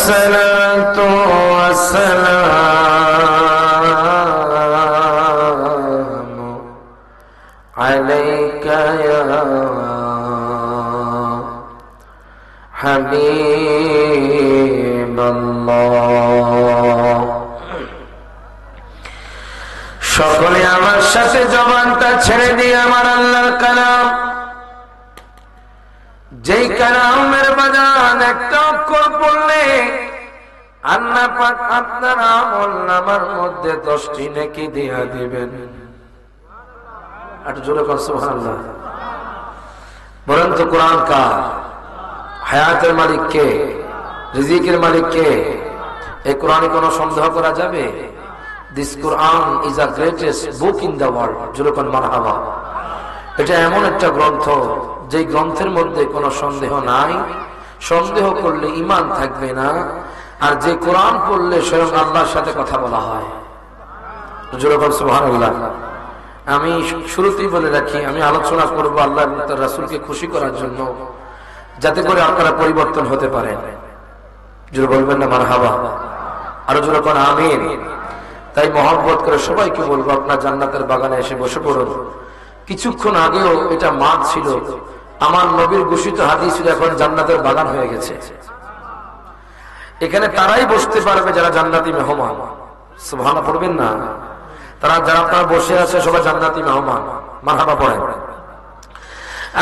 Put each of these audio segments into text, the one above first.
الصلاة والسلام عليك يا حبيب الله সকলে আমার সাথে জবানটা ছেড়ে দিয়ে আমার আল্লাহর কালাম, যেই কালামের বাজান একটা অক্ষর পড়লে আল্লাহ পাক আপনার আমলনামার মধ্যে 10টি নেকি দিয়া দিবেন। একটু জোরে বলুন সুবহানাল্লাহ। বলেন তো কোরআন কার? হায়াতের মালিক কে? রিজিকের মালিক কে? এই কোরআনে কোনো সন্দেহ করা যাবে? This Quran is the greatest book in the world. জোরে বলুন মারহাবা। এটা এমন একটা গ্রন্থ যে গ্রন্থের মধ্যে কোনো সন্দেহ নাই, সন্দেহ করলে ঈমান থাকবে না। আর যে কোরআন পড়লে স্বয়ং আল্লাহর সাথে কথা বলা হয়। জোরে বলুন সুবহানাল্লাহ। আমি শুরুতেই বলে রাখি, আমি আলোচনা করব আল্লাহ এবং তার রাসূলকে খুশি করার জন্য, যাতে করে আপনারা পরিবর্তন হতে পারেন। জোরে বলবেন না মারহাবা? আরো জোরে বলুন আমিন। তাই মহব্বত করে সবাইকে বলবো, আপনার জান্নাতের বাগানে এসে বসে পড়ুন। কিছুক্ষণ আগেও এটা মাঠ ছিল, আমার নবীর ঘোষিত হাদিস ছিল, এখন জান্নাতের বাগান হয়ে গেছে। এখানে তারাই বসতে পারবে যারা জান্নাতি মেহমান। সুবহানাল্লাহ পড়বেন না? তারা যারা আপনারা বসে আছে সবাই জান্নাতি মেহমান। মারহাবা পড়েন।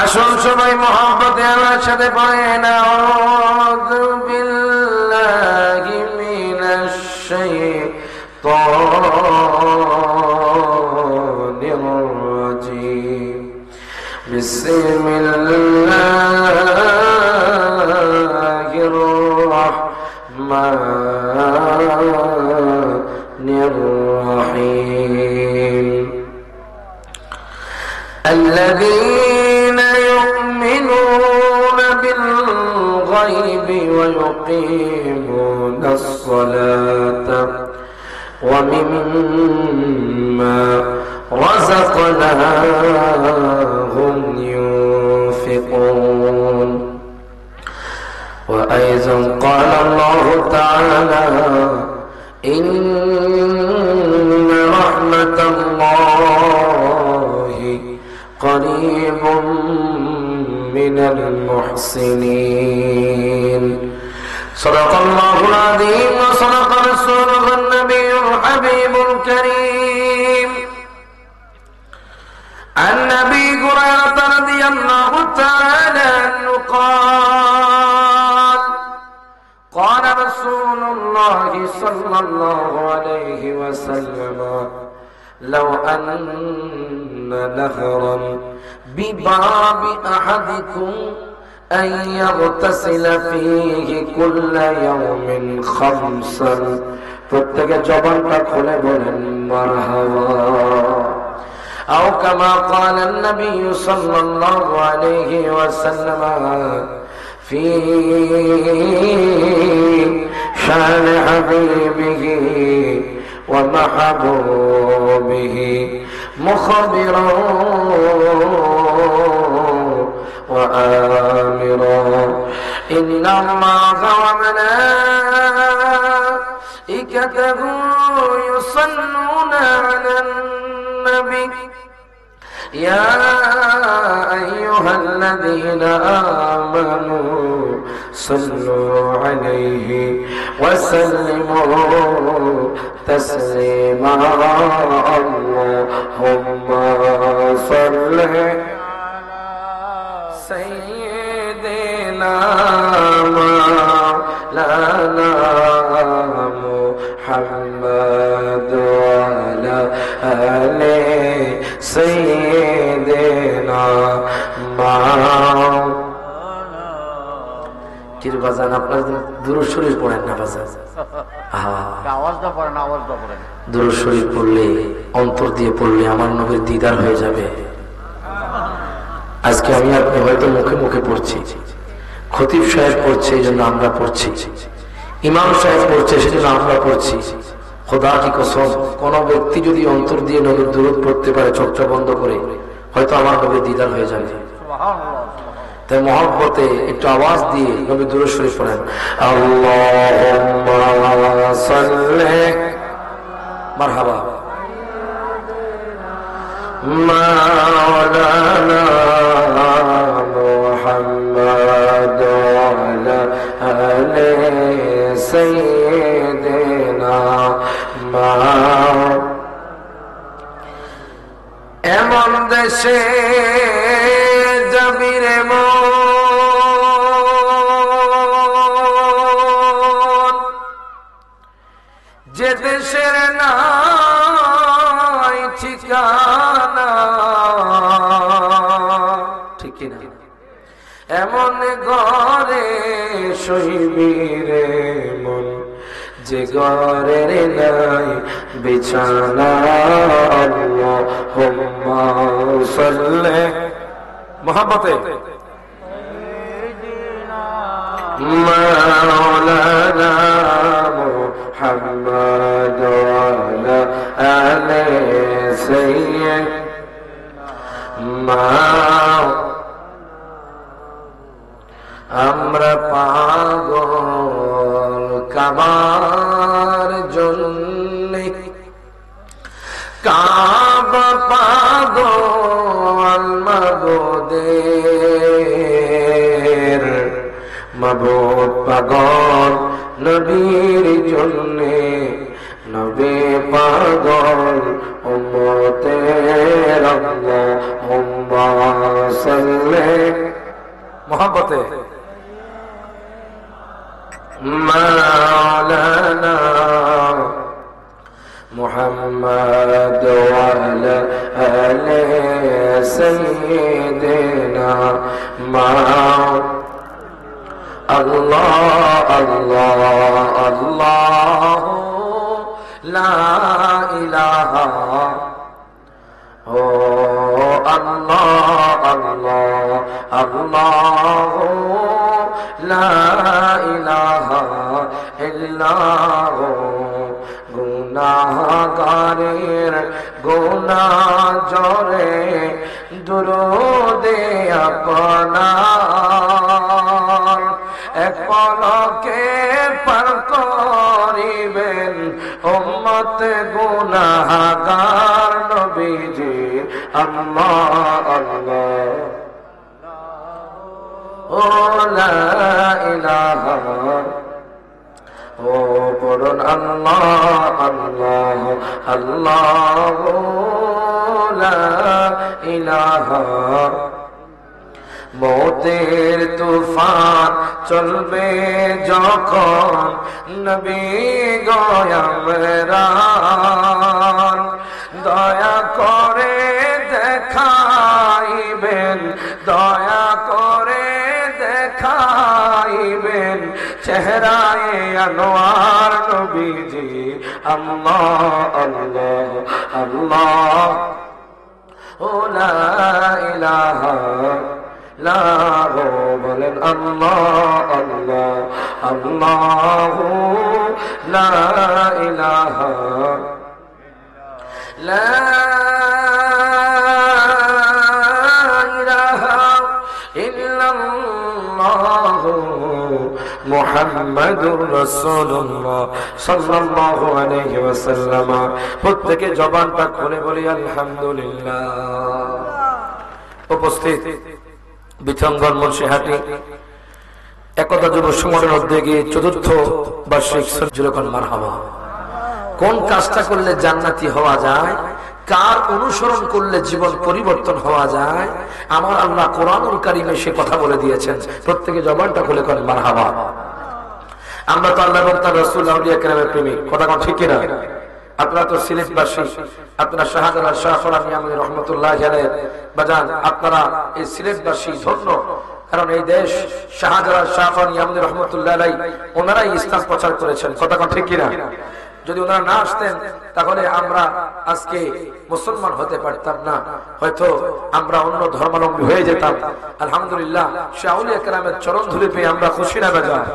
আসুন সবাই মহব্বতে আমার সাথে পড়েন, আউযু বিল্লাহি মিনাশ শাইতানির রাজীম। বিসমিল্লাহির রাহমানির রাহিম। আল্লাযীনা ইউমিনুনা বিল গায়বি ওয়া ইউকিমুনাস সালাতা ওয়া মিম্মা রাযাকনাহুম ينفقون وأيضا قال الله تعالى إن رحمة الله قريب من المحسنين صدق الله العظيم وصدق رسوله النبي الحبيب الكريم. عن أبي هريرة رضي الله تعالى عنه قال قال رسول الله صلى الله عليه وسلم لو أن نهرا بباب أحدكم أن يغتسل فيه كل يوم خمسا প্রত্যেক জবানটা খুলে বলেন মারহাবা। أو كما قال النبي صلى الله عليه وسلم في شان حبيبه ومحبوبه مخبرا وآمرا إن الله وملائكته يصلون على النبي يا أيها الذين آمنوا صلوا عليه وسلموا تسليما اللهم صل على سيدنا مولانا محمد وعلى آله سيدنا কিরে বাজান, আপনার দুরূদ শরীফ পড়েন না বাজান? আওয়াজটা পড়েন, আওয়াজটা পড়েন। দুরূদ শরীফ পড়লে, অন্তর দিয়ে পড়লে আমার নবীর দিদার হয়ে যাবে। আজকে আমি আপনি হয়তো মুখে মুখে পড়ছি, খতিব সাহেব পড়ছে এই জন্য আমরা পড়ছি, ইমাম সাহেব পড়ছে সেজন্য আমরা পড়ছি। খোদা কি কসম, কোন ব্যক্তি যদি অন্তর দিয়ে নবীর দুরূদ পড়তে পারে চোখটা বন্ধ করে, হয়তো আমার নবীর দিদার হয়ে যাবে। তাই মহব্বতে একটু আওয়াজ দিয়ে নবী দুরূদ শরীফ পড়েন, আল্লাহুম্মা সাল্লি মারহাবা মাওলানা মুহাম্মদ ওয়ালা আলি সাইয়্যিদিনা এমন দেশে জমিরে মন যে দেশের নাই ঠিকানা, ঠিক না? এমন ঘরে শৈবীরে মন যে ঘরের নাই বিছানা। আল্লাহুম্মা সাল্লি মুহাম্মদে মাওলানা মুহাম্মদ ওয়ালা আলি সাইয়্যিদিনা। আমরা পাগল কাবার জন্যে, কাবা পাগল মাবুদের, মাবুদ পাগল নবীর জন্যে, নবী পাগল উম্মতের। আল্লাহুম্মা সাল্লি মুহাম্মদে মাওলানা মুহাম্মদ ওয়ালা আলি সাইয়্যিদিনা। আল্লাহ আল্লাহ আল্লাহ লা ইলাহা ও আল্লাহ আল্লাহ আল্লাহ লা ইলাহা ইল্লাল্লাহ। গুনাহগারের গুনাহ জরে দুরূদে আপনার এক পলকে পার করিবেন উম্মত গুনাহগার নবীজি। আল্লাহ আল্লাহ ও লা ইলাহা ও পড়ুন আল্লাহ আল্লাহ আল্লাহ লা ইলাহা। মৌতের তুফান চলবে যখন নবী গয়ামরান, দয়া করে দেখাইবেন, দয়া করে দেখাইবেন চেহারায়ে আনোয়ার নবীজি। আল্লাহ আল্লাহ আল্লাহ ও লা ইলাহা লা বলেন আল্লাহ আল্লাহ আল্লাহ লা ইলাহা লা ইলাহা ইল্লাল্লাহ মুহাম্মাদুর রাসূলুল্লাহ সাল্লাল্লাহু আলাইহি ওয়াসাল্লাম। প্রত্যেকে জবানটা খুলে বলি আলহামদুলিল্লাহ। উপস্থিত বিথঙ্গন মুন্সিহাটি একতা যুব সংগঠনের উদ্যোগে চতুর্থ বার্ষিক সজ্জুলকন মারহাবা। কোন কাজটা করলে জান্নাতি হওয়া যায়, কার অনুসরণ করলে জীবন পরিবর্তন হওয়া যায়, আমার আল্লাহ কোরআনুল কারীমে সে কথা বলে দিয়েছেন। প্রত্যেকে জবানটা খুলে করেন মারহাবা। আমরা তো আল্লাহ এবং তার রাসূল আউলিয়া কেরামের প্রেমিক, কথা কোন ঠিক কিনা? আপনারা তো সিলেটবাসী, আপনারা শাহজালাল শাহ ফরান ইয়ামানী রহমাতুল্লাহি আলাইহি বাজান, আপনারা এই সিলেটবাসী ধন্য, কারণ এই দেশ শাহজালাল শাহ ফরান ইয়ামানী রহমাতুল্লাহি আলাইহি ওনারাই ইসলাম প্রচার করেছেন, কথা কোন ঠিক কিনা? যদি ওনারা না আসতেন তাহলে আমরা আজকে মুসলমান হতে পারতাম না, হয়তো আমরা অন্য ধর্মাবলম্বী হয়ে যেতাম। আলহামদুলিল্লাহ, শাহ আউলিয়া কেরামের চরণ ধুলি পেয়ে আমরা খুশি না বেজার।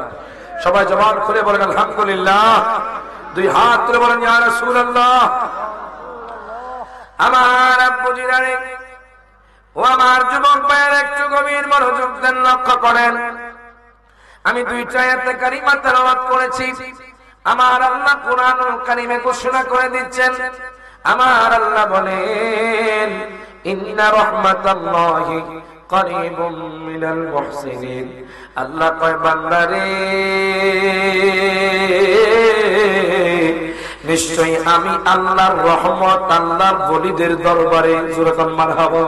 সবাই জবান খুলে বলেন আলহামদুলিল্লাহ, দুই হাত তুলে বলেন ইয়া রাসূলুল্লাহ। আমার আব্বু জিরারে ও আমার যুবক ভাইয়ের একটু গভীর মনোযোগ দেন, লক্ষ্য করেন। আমি দুইটা আয়াতে কারিমা তেলাওয়াত করেছি। আমার আল্লাহ কুরআনুল কারীমে ঘোষণা করে দিচ্ছেন, আমার আল্লাহ বলেন ইন্না রাহমাতাল্লাহি করিবুম মিনাল মুহসিনিন। আল্লাহ কয় বান্দারে নিশ্চয়ই আমি আল্লাহর রহমত আল্লাহর ওলিদের দরবারে, জোরে কোন মারহাবা।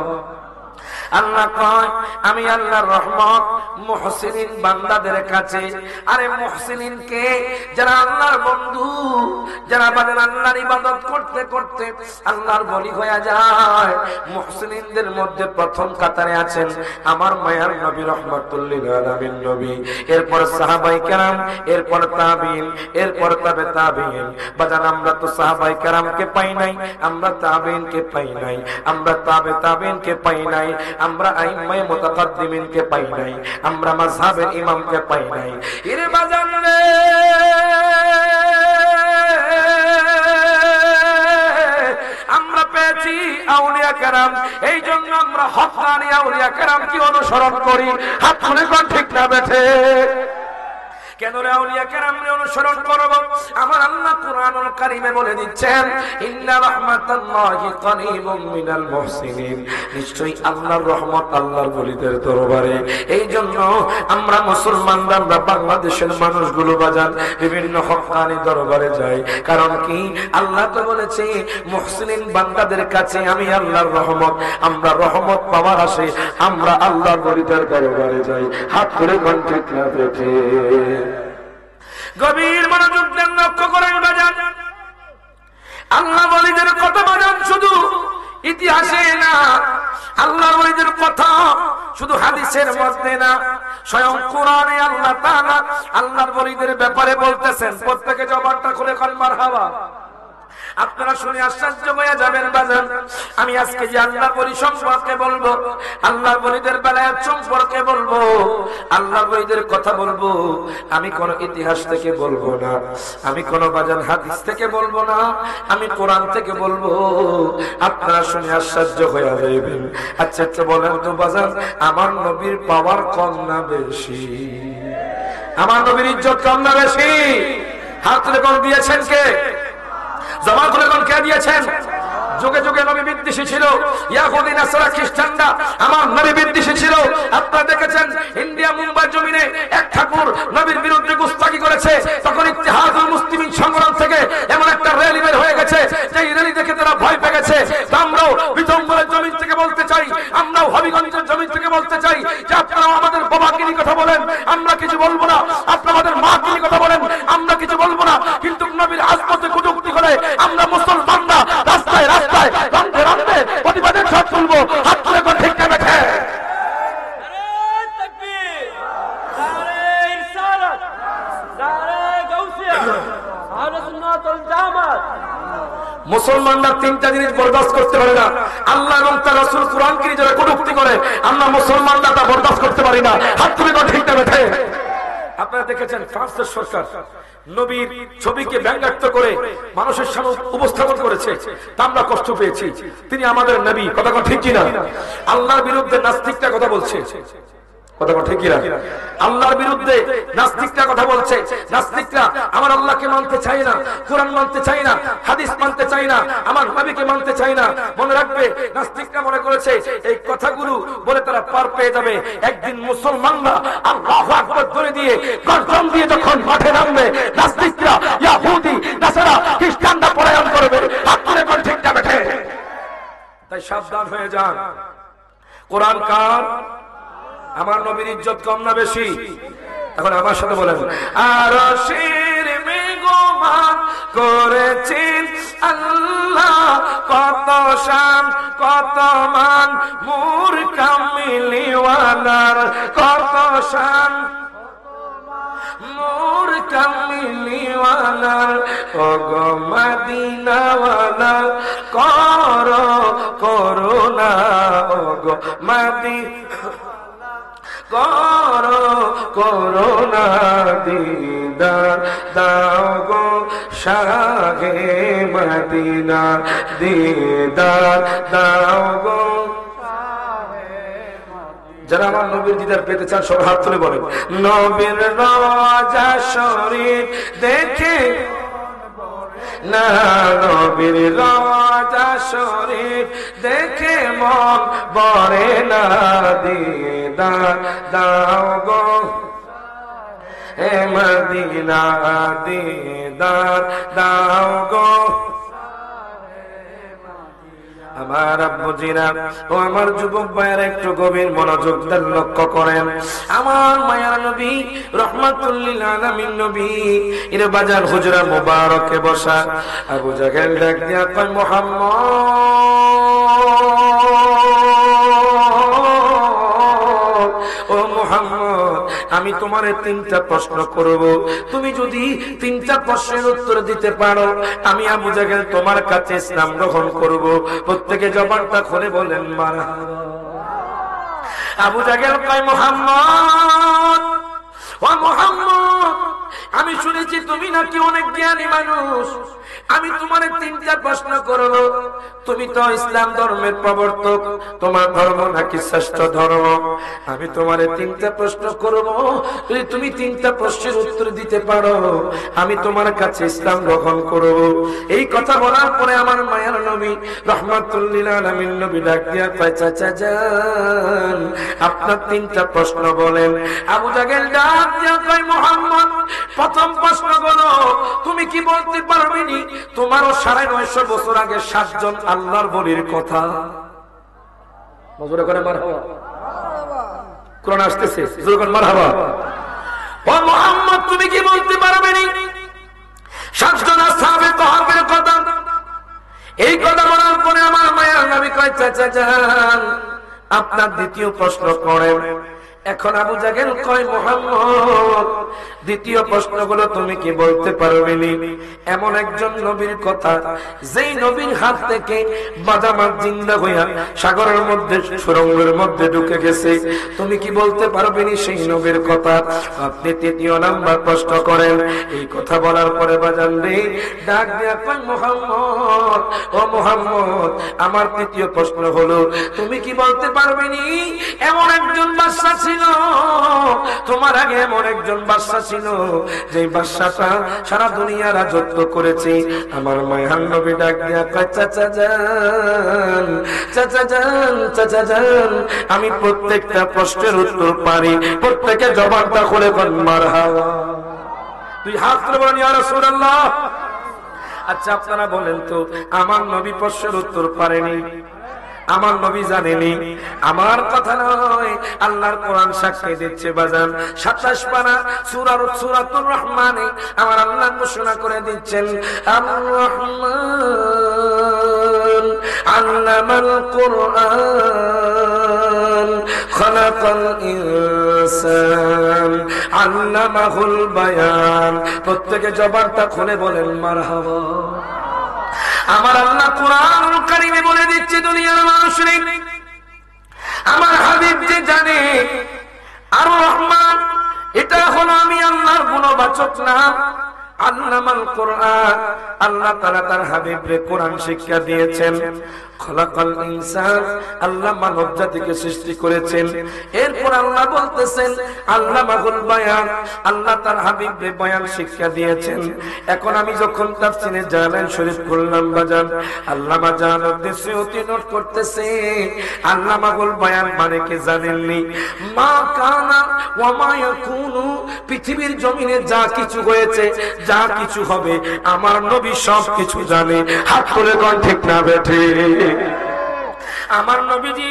আল্লাহ কয় আমি আল্লাহর রহমত মুহসিনিন বান্দাদের কাছে। আরে মুহসিনিন কে? যারা আল্লাহর বন্ধু, যারা বান্দা আল্লাহর ইবাদত করতে করতে আল্লাহর ওলি হয়ে যায়। মুহসিনিনদের মধ্যে প্রথম কাতারে আছেন আমার মায়ার নবী রাহমাতুল লিল আলামিন নবী, এরপর সাহাবায়ে কেরাম, এরপর তাবিঈন, এরপর তাবে তাবিঈন। বাজান আমরা তো সাহাবায়ে কেরামকে পাই নাই, আমরা তাবিঈনকে পাই নাই, আমরা তাবে তাবিঈনকে পাই নাই, আমরা আইম্মায়ে মুতাকাদ্দিমিনকে পাই নাই, আমরা মাযহাবের ইমামকে পাই নাই। এরে বাজান রে, আমরা পেয়েছি আউলিয়া কেরাম। এই জন্য আমরা হক্কানি আউলিয়া কেরামকে অনুসরণ করি। হাত তুলে কোন ঠিক না বেঠে? কেন রে আউলিয়া কেরামকে অনুসরণ করব? আমার আল্লাহ কুরআনুল কারীমে বলে দিচ্ছেন ইন্না রাহমাতাল্লাহি করিবুম মিনাল মুহসিনিন। নিশ্চয়ই আল্লাহর রহমত আল্লাহর ওলিদের দরবারে। এই জন্য আমরা মুসলমানরা, আমরা বাংলাদেশের মানুষগুলো বাজান বিভিন্ন হক্কানি দরবারে যাই। কারণ কি? আল্লাহ তো বলেছে মুহসিনিন বান্দাদের কাছে আমি আল্লাহর রহমত, আমরা রহমত পাওয়ার আসে আমরা আল্লাহর ওলিদের দরবারে যাই। হাত তুলে কোন ঠিক না বেঠে? গভীর মনোযোগ দেন, লক্ষ্য করেন বাজান। আল্লাহ ওলিদের কথা বাজান শুধু ইতিহাসে না, আল্লাহ ওলিদের কথা শুধু হাদিসের মধ্যে না, স্বয়ং কোরআনে আল্লাহ তাআলা আল্লাহর ওলিদের ব্যাপারে বলতেছেন। প্রত্যেকে জবানটা খুলে কোন মারহাবা। আপনারা শুনে আশ্চর্য হয়ে যাবেন বাজান। আমি আজকে যে আল্লাহর ওলি সম্পর্কে বলবো, আল্লাহর ওলিদের বেলায়েত সম্পর্কে বলবো, আল্লাহর ওলিদের কথা বলবো, আমি কোন ইতিহাস থেকে বলবো না, আমি কোন বাজান হাদিস থেকে বলবো না, আমি কোরআন থেকে বলবো। আপনারা শুনে আশ্চর্য হয়ে যাবেন। আচ্ছা আচ্ছা বলেন তো বাজান, আমার নবীর পাওয়ার কম না বেশি? আমার নবীর ইজ্জত কম না বেশি? হাত তুলে কোন দিয়েছেন কে? জমা করে কোন কে দিয়েছেন? যুগে যুগে নবী বিদ্বেষী ছিল, ইহুদি নাসারা খ্রিস্টানরা আমার নবী বিদ্বেষী ছিল। আপনারা দেখেছেন ইন্ডিয়া মুম্বাই জমিনে এক ঠাকুর নবীর বিরুদ্ধে গুস্তাখি করেছে, তখন ইত্তেহাদুল মুসলিমিন সংগ্রাম থেকে এমন একটা র্যালি বের হয়ে গেছে যে র্যালি দেখে তারা ভয় পেয়ে গেছে। আমরাও বিতম্বরের জমিন থেকে বলতে চাই, আমরাও হবিগঞ্জের জমিন থেকে বলতে চাই যে আপনারা আমাদের বাবাকে নিয়ে কথা বলেন, আমরা কিছু বলবো না। আপনারা আমাদের মাকে নিয়ে কথা বলেন, আমরা কিছু বলবো না। কিন্তু নবীর আজমতে কটূক্তি করে আমরা মুসলমানরা রাস্তায় রাস্তায় রান্তে রান্তে প্রতিবাদের ছট তুলবো। হাত তুলে কোন ঠিক না বেঠে? মুসলমানরা তিনটা জিনিস বরদাস্ত করতে পারে না। আল্লাহ এবং তার রাসূল কুরআনকে নিয়ে যারা কটূক্তি করে, আমরা মুসলমানরা তা বরদাস্ত করতে পারি না। হাত তুলে কোন ঠিক না বেঠে? আপনারা দেখেছেন ফ্রান্সের সরকার নবীর ছবিকে ব্যঙ্গাত্মক করে মানুষের সামনে উপস্থাপন করেছে, তা আমরা কষ্ট পেয়েছি। তিনি আমাদের নবী, কথা ঠিক কিনা? আল্লাহর বিরুদ্ধে নাস্তিকটা কথা বলছে, কথা ঠিক কিনা? আল্লাহর বিরুদ্ধে নাস্তিকরা কথা বলছে। নাস্তিকরা আমার আল্লাহকে মানতে চায় না, কোরআন মানতে চায় না, হাদিস মানতে চায় না, আমার নবীকে মানতে চায় না। মনে রাখবে, নাস্তিকরা মনে করেছে এই কথাগুলো বলে তারা পার পেয়ে যাবে। একদিন মুসলমানরা আল্লাহু আকবার ধরে দিয়ে গর্জন দিয়ে যখন মাঠে নামবে, নাস্তিকরা ইহুদি নাসারা খ্রিস্টানরা পলায়ন করবে। আপনারা কোন ঠিক না বেঠে? তাই সাবধান হয়ে যান। কোরআন কার? আমার নবীর ইজ্জত কম না বেশি? এখন আমার সাথে বলেন, আরশের মেঘমান করেছেন আল্লাহ, কত শান কত মান মুর কামিলিওয়ালার, কত শান মোর কামিলিওয়ালার। ওগো মদিনাওয়ালা করো করুণা, ওগো মদিনা করো করুণা, দিদার দাও গো শাহে মদিনা, দিদার দাও গো যারা আমার নবীর দিদার পেতে চান সব হাত তুলে বলেন, নবীর রওজা শরীফ দেখে না, নবীর রওজা শরীফ দেখে মন ভরে না, দিদার দাও গো হে মদিনা, দিদার দাও গো আমার আব্বুজিরা ও আমার যুবক ভাইয়েরা একটু গভীর মনোযোগ দেন, লক্ষ্য করেন। আমার মায়ার নবী রহমাতুল লিল আলামিন নবী এর বাজার হুজরা মুবারকে বসা আবু জাহেল ডাক দিয়া কয়, ও মুহাম্মদ, আমি তোমারে 3টা প্রশ্ন করব, তুমি যদি 3টা প্রশ্নের উত্তর দিতে পারো আমি আবু জাহেল তোমার কাছে ইসলাম গ্রহণ করব। প্রত্যেকে জবানটা খুলে বলেন মারহাবা। আবু জাহেল কয়, মুহাম্মদ, ও মুহাম্মদ, আমি শুনেছি তুমি নাকি অনেক জ্ঞানী মানুষ, আমি তোমার 3টা প্রশ্ন করব। তুমি তো ইসলাম ধর্মের প্রবর্তক, তোমার ধর্ম নাকি শ্রেষ্ঠ ধর্ম? আমি তোমার 3টা প্রশ্ন করব, যদি তুমি 3টা প্রশ্নের উত্তর দিতে পারো আমি তোমার কাছে ইসলাম গ্রহণ করব। এই কথা বলার পরে আমার মায়ার নবী রহমাতুল লিল আলামিন নবী ডাক দিয়া কয়, চাচা যান আপনার 3টা প্রশ্ন বলেন। আবু জাহেল ডাক দিয়া কয়, মুহাম্মদ, প্রথম প্রশ্ন হলো তুমি কি বলতে পারবে নি তোমারও 950 বছর আগে 7 জন আল্লাহর বলির কথা? মজুরে করে মারহাবা, কোরআন আসতেছে, জোরে করে মারহাবা। ও মুহাম্মদ, তুমি কি বলতে পারবে নি 7 জন আসহাবে কাহফের কথা? এই কথা বলার পরে আমার মায়ার নবী কয়, চাচা যান আপনার দ্বিতীয় প্রশ্ন করেন। এখন আবু জাহেল কয়, মুহাম্মদ, দ্বিতীয় প্রশ্নগুলো তুমি কি বলতে পারবে নি এমন একজন নবীর কথা যেই নবীর হাত থেকে বাদামাত জিন্দা হইয়া সাগরের মধ্যে সুরঙ্গের মধ্যে ঢুকে গেছে, তুমি কি বলতে পারবে নি সেই নবীর কথা? আপনি 3য় নাম্বার প্রশ্ন করেন। এই কথা বলার পরে বাজান রে ডাক দিয়া কয়, মুহাম্মদ, ও মুহাম্মদ, আমার 3য় প্রশ্ন হলো তুমি কি বলতে পারবে নি এমন একজন বাদশা ছিল তোমার আগে, এমন একজন বাদশা ছিল যে বাদশাটা সারা দুনিয়া রাজত্ব করেছে? আমার মায়ার নবী ডাক দিয়া কয়, চাচা যান, চাচা যান, চাচা যান, আমি প্রত্যেকটা প্রশ্নের উত্তর পারি। প্রত্যেকে জবানটা খুলে কোন মারহাবা। তুই হাত তুলে বলেন ইয়া রাসূলুল্লাহ। আচ্ছা আপনারা বলেন তো, আমার নবী প্রশ্নের উত্তর পারেনি? আমার নবী জানেনি? আমার কথা নয়, আল্লাহর কোরআন সাক্ষী দিচ্ছে বাজান। 27 পারা সূরাতুর রহমানে আমার আল্লাহ ঘোষণা করে দিচ্ছেন, আর রহমান আল্লামাল কুরআন খালাকাল ইনসান আল্লামাহুল বায়ান। প্রত্যেকে জবানটা খুলে বলেন মারহাবা। আমার আল্লাহ কুরআনুল কারীমে বলে দিচ্ছে, দুনিয়ার মানুষরে আমার হাবিব যে জানে আর রহমান এটা হলো আমি আল্লাহর গুণবাচক নাম। আল্লামাল কুরআন, আল্লাহ তাআলা তার হাবিবকে কোরআন শিক্ষা দিয়েছেন। খলাকাল ইনসান, আল্লাহ মানব জাতিকে সৃষ্টি করেছেন। এরপর আল্লাহ বলতেছেন আল্লামাহুল বায়ান, আল্লাহ তার হাবিবকে বয়ান শিক্ষা দিয়েছেন। এখন আমি যখন তাফসীরে জালালাইন শরীফ খুললাম বাজান, আল্লামা জালালউদ্দিন অতি নোট করতেছে আল্লামাহুল বায়ান মানে কি জানেননি? মা কানা ওয়া মা ইয়াকুনু, পৃথিবীর জমিনে যা কিছু হয়েছে, যা কিছু হবে, আমার নবী সব কিছু জানে। হাত তুলে কোন ঠিক না বেঠে? আমার নবীজি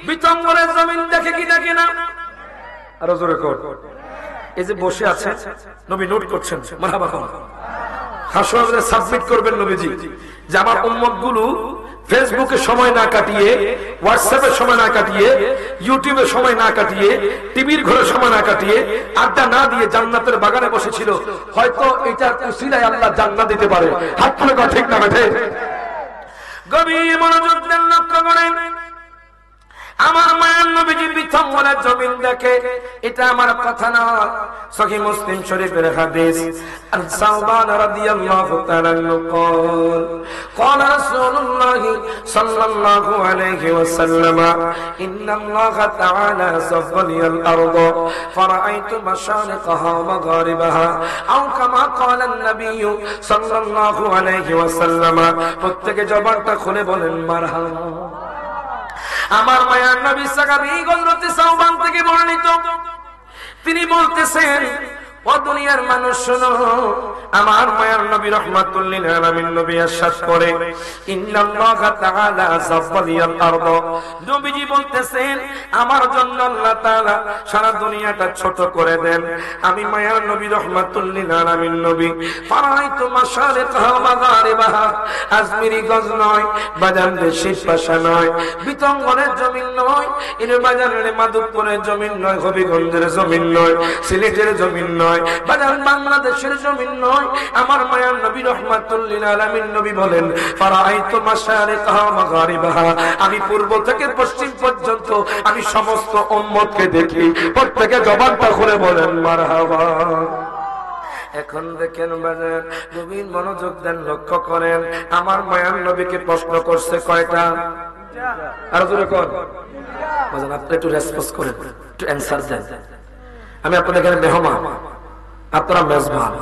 বিতঙ্গলের জমিন দেখে কি দেখে না? আরো জোরে কর। এই যে বসে আছে নবী নোট করছেন, মারহাবা কোন হাসরে সাবমিট করবেন নবীজি যে আমার উম্মত গুলো ফেসবুকে সময় না কাটিয়ে, হোয়াটসঅ্যাপে সময় না কাটিয়ে, ইউটিউবে সময় না কাটিয়ে, টিভির ঘরে সময় না কাটিয়ে, আড্ডা না দিয়ে জান্নাতের বাগানে বসেছিল। হয়তো এটার উসিলায় আল্লাহ জান্নাত দিতে পারে। হাত তুলে কথা ঠিক না বেঠে? গভীর মনোযোগ দেন, লক্ষ্য করেন। আমার মায়ের নবীজি বিথঙ্গলের জমিন দেখে, এটা আমার কথা না, সহিহ মুসলিম শরীফের হাদিস। আর সাওবান রাদিয়াল্লাহু তাআলা قال قال رسول الله صلى الله عليه وسلم ان الله تعالى زوّل الارض فرأيت مشارقها ومغاربها او كما قال النبي صلى الله عليه وسلم। প্রত্যেকে জবানটা খুলে বলেন মারহাবা। আমার মায়ার নবী সাহাবী হযরত সাওবান থেকে বর্ণিত, তিনি বলতেছেন, ও দুনিয়ার মানুষ শোনো, আমার মায়ার নবী রাহমাতুল লিল আলামিন নবী ইরশাদ করে, ইন্নাল্লাহা তাআলা যাওয়ালিয়াল আরদ। নবীজি বলতেছেন, আমার জন্য আল্লাহ তাআলা সারা দুনিয়াটা ছোট করে দেন। আমি মায়ার নবী রাহমাতুল লিল আলামিন নবী ফারাইতু মাশারিকাহা ওয়া মাগারিবাহা, আজমিরি গজ নয়, বাজার দেশের পাশা নয়, বিতঙ্গলের জমিন নয়, এর বাজারের মাধবপুরের জমিন নয়, হবিগঞ্জের জমিন নয়, সিলেটের জমিন নয়, বাজার বাংলাদেশের জমিন নয়। আমার মায়ার নবী রাহমাতুল লিল আলামিন নবী বলেন, ফারাআইতু মাশারিকাহা ওয়া মাগারিবাহা, আমি পূর্ব থেকে পশ্চিম পর্যন্ত আমি সমস্ত উম্মতকে দেখি। প্রত্যেকে জবানটা খুলে বলেন মারহাবা। এখন দেখেন বাজার, গভীর মনোযোগ দেন, লক্ষ্য করেন, আমার মায়ার নবীকে প্রশ্ন করছে কয়টা? আর জোরে কোন বাজার, আপনি একটু রেসপন্স করেন, একটু অ্যানসার দেন। আমি আপনাদের এখানে মেহমান, আপনারা মেজবান।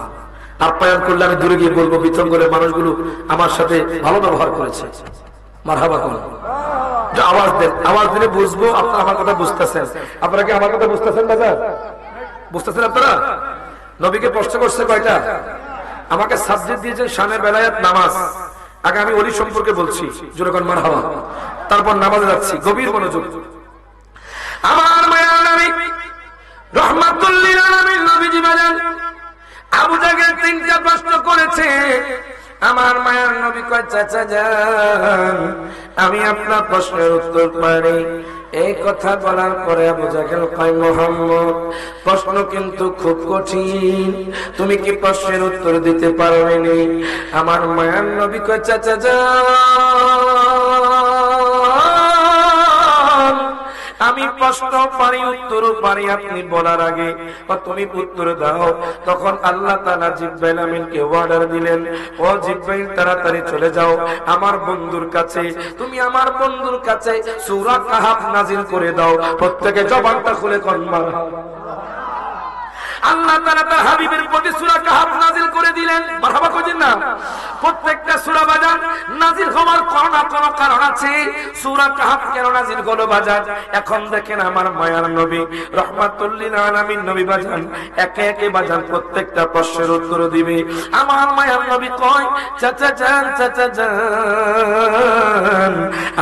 আপ্যায়ন করলে আমি দূরে গিয়ে বলবো, বিতঙ্গলের মানুষগুলো আমার সাথে ভালো ব্যবহার করেছে। মারহাবা করুন, আওয়াজ দেন, আওয়াজ দিলে বুঝবো আপনারা আমার কথা বুঝতেছেন। আপনারা কি আমার কথা বুঝতেছেন বাজার? বুঝতেছেন আপনারা? নবীকে প্রশ্ন করছে কয়টা? আমাকে সাবজেক্ট দিয়েছেন শানে বেলায়েত নামাজ। আগে আমি ওলি সম্পর্কে বলছি, যেরকম মারহাবা, তারপর নামাজে যাচ্ছি। গভীর মনোযোগ। আমার মায়ার নবী রাহমাতুল লিল আলামিন নবীজি বাজান আবু জাহেল তিনটা প্রশ্ন করেছে। আমার মায়ার নবী কয়, চাচা যান, আমি আপনার প্রশ্নের উত্তর পারি। এই কথা বলার পরে আবু জাহেল কয়, মুহাম্মদ, প্রশ্ন কিন্তু খুব কঠিন, তুমি কি প্রশ্নের উত্তর দিতে পারবেনি? আমার মায়ার নবী কয়, চাচা যান, আমি প্রশ্ন পারি, উত্তরও পারি, আপনি বলার আগে তুমি উত্তর দাও। তখন আল্লাহ তাআলা জিবরাইল আমিনকে অর্ডার দিলেন, ও জিবরাইল, তাড়াতাড়ি চলে যাও আমার বন্ধুর কাছে, তুমি আমার বন্ধুর কাছে সূরা কাহাফ নাজিল করে দাও। প্রত্যেকে জবানটা খুলে কোন মারহাবা। আল্লাহ তাআলা তার হাবিবের প্রতি সূরা কাহাফ নাজিল করে দিলেন। মারহাবা কইছেন না? প্রত্যেকটা সূরা বাজার নাজিল হওয়ার কোন না কোন কারণ আছে। সূরা কাহাফ কেন নাজিল হলো বাজার? এখন দেখেন আমার মায়ার নবী রাহমাতুল লিল আলামিন নবী বাজান একে একে বাজান প্রত্যেকটা প্রশ্নের উত্তর দিবে। আমার মায়ার নবী কয়, চাচা যান, চাচা যান,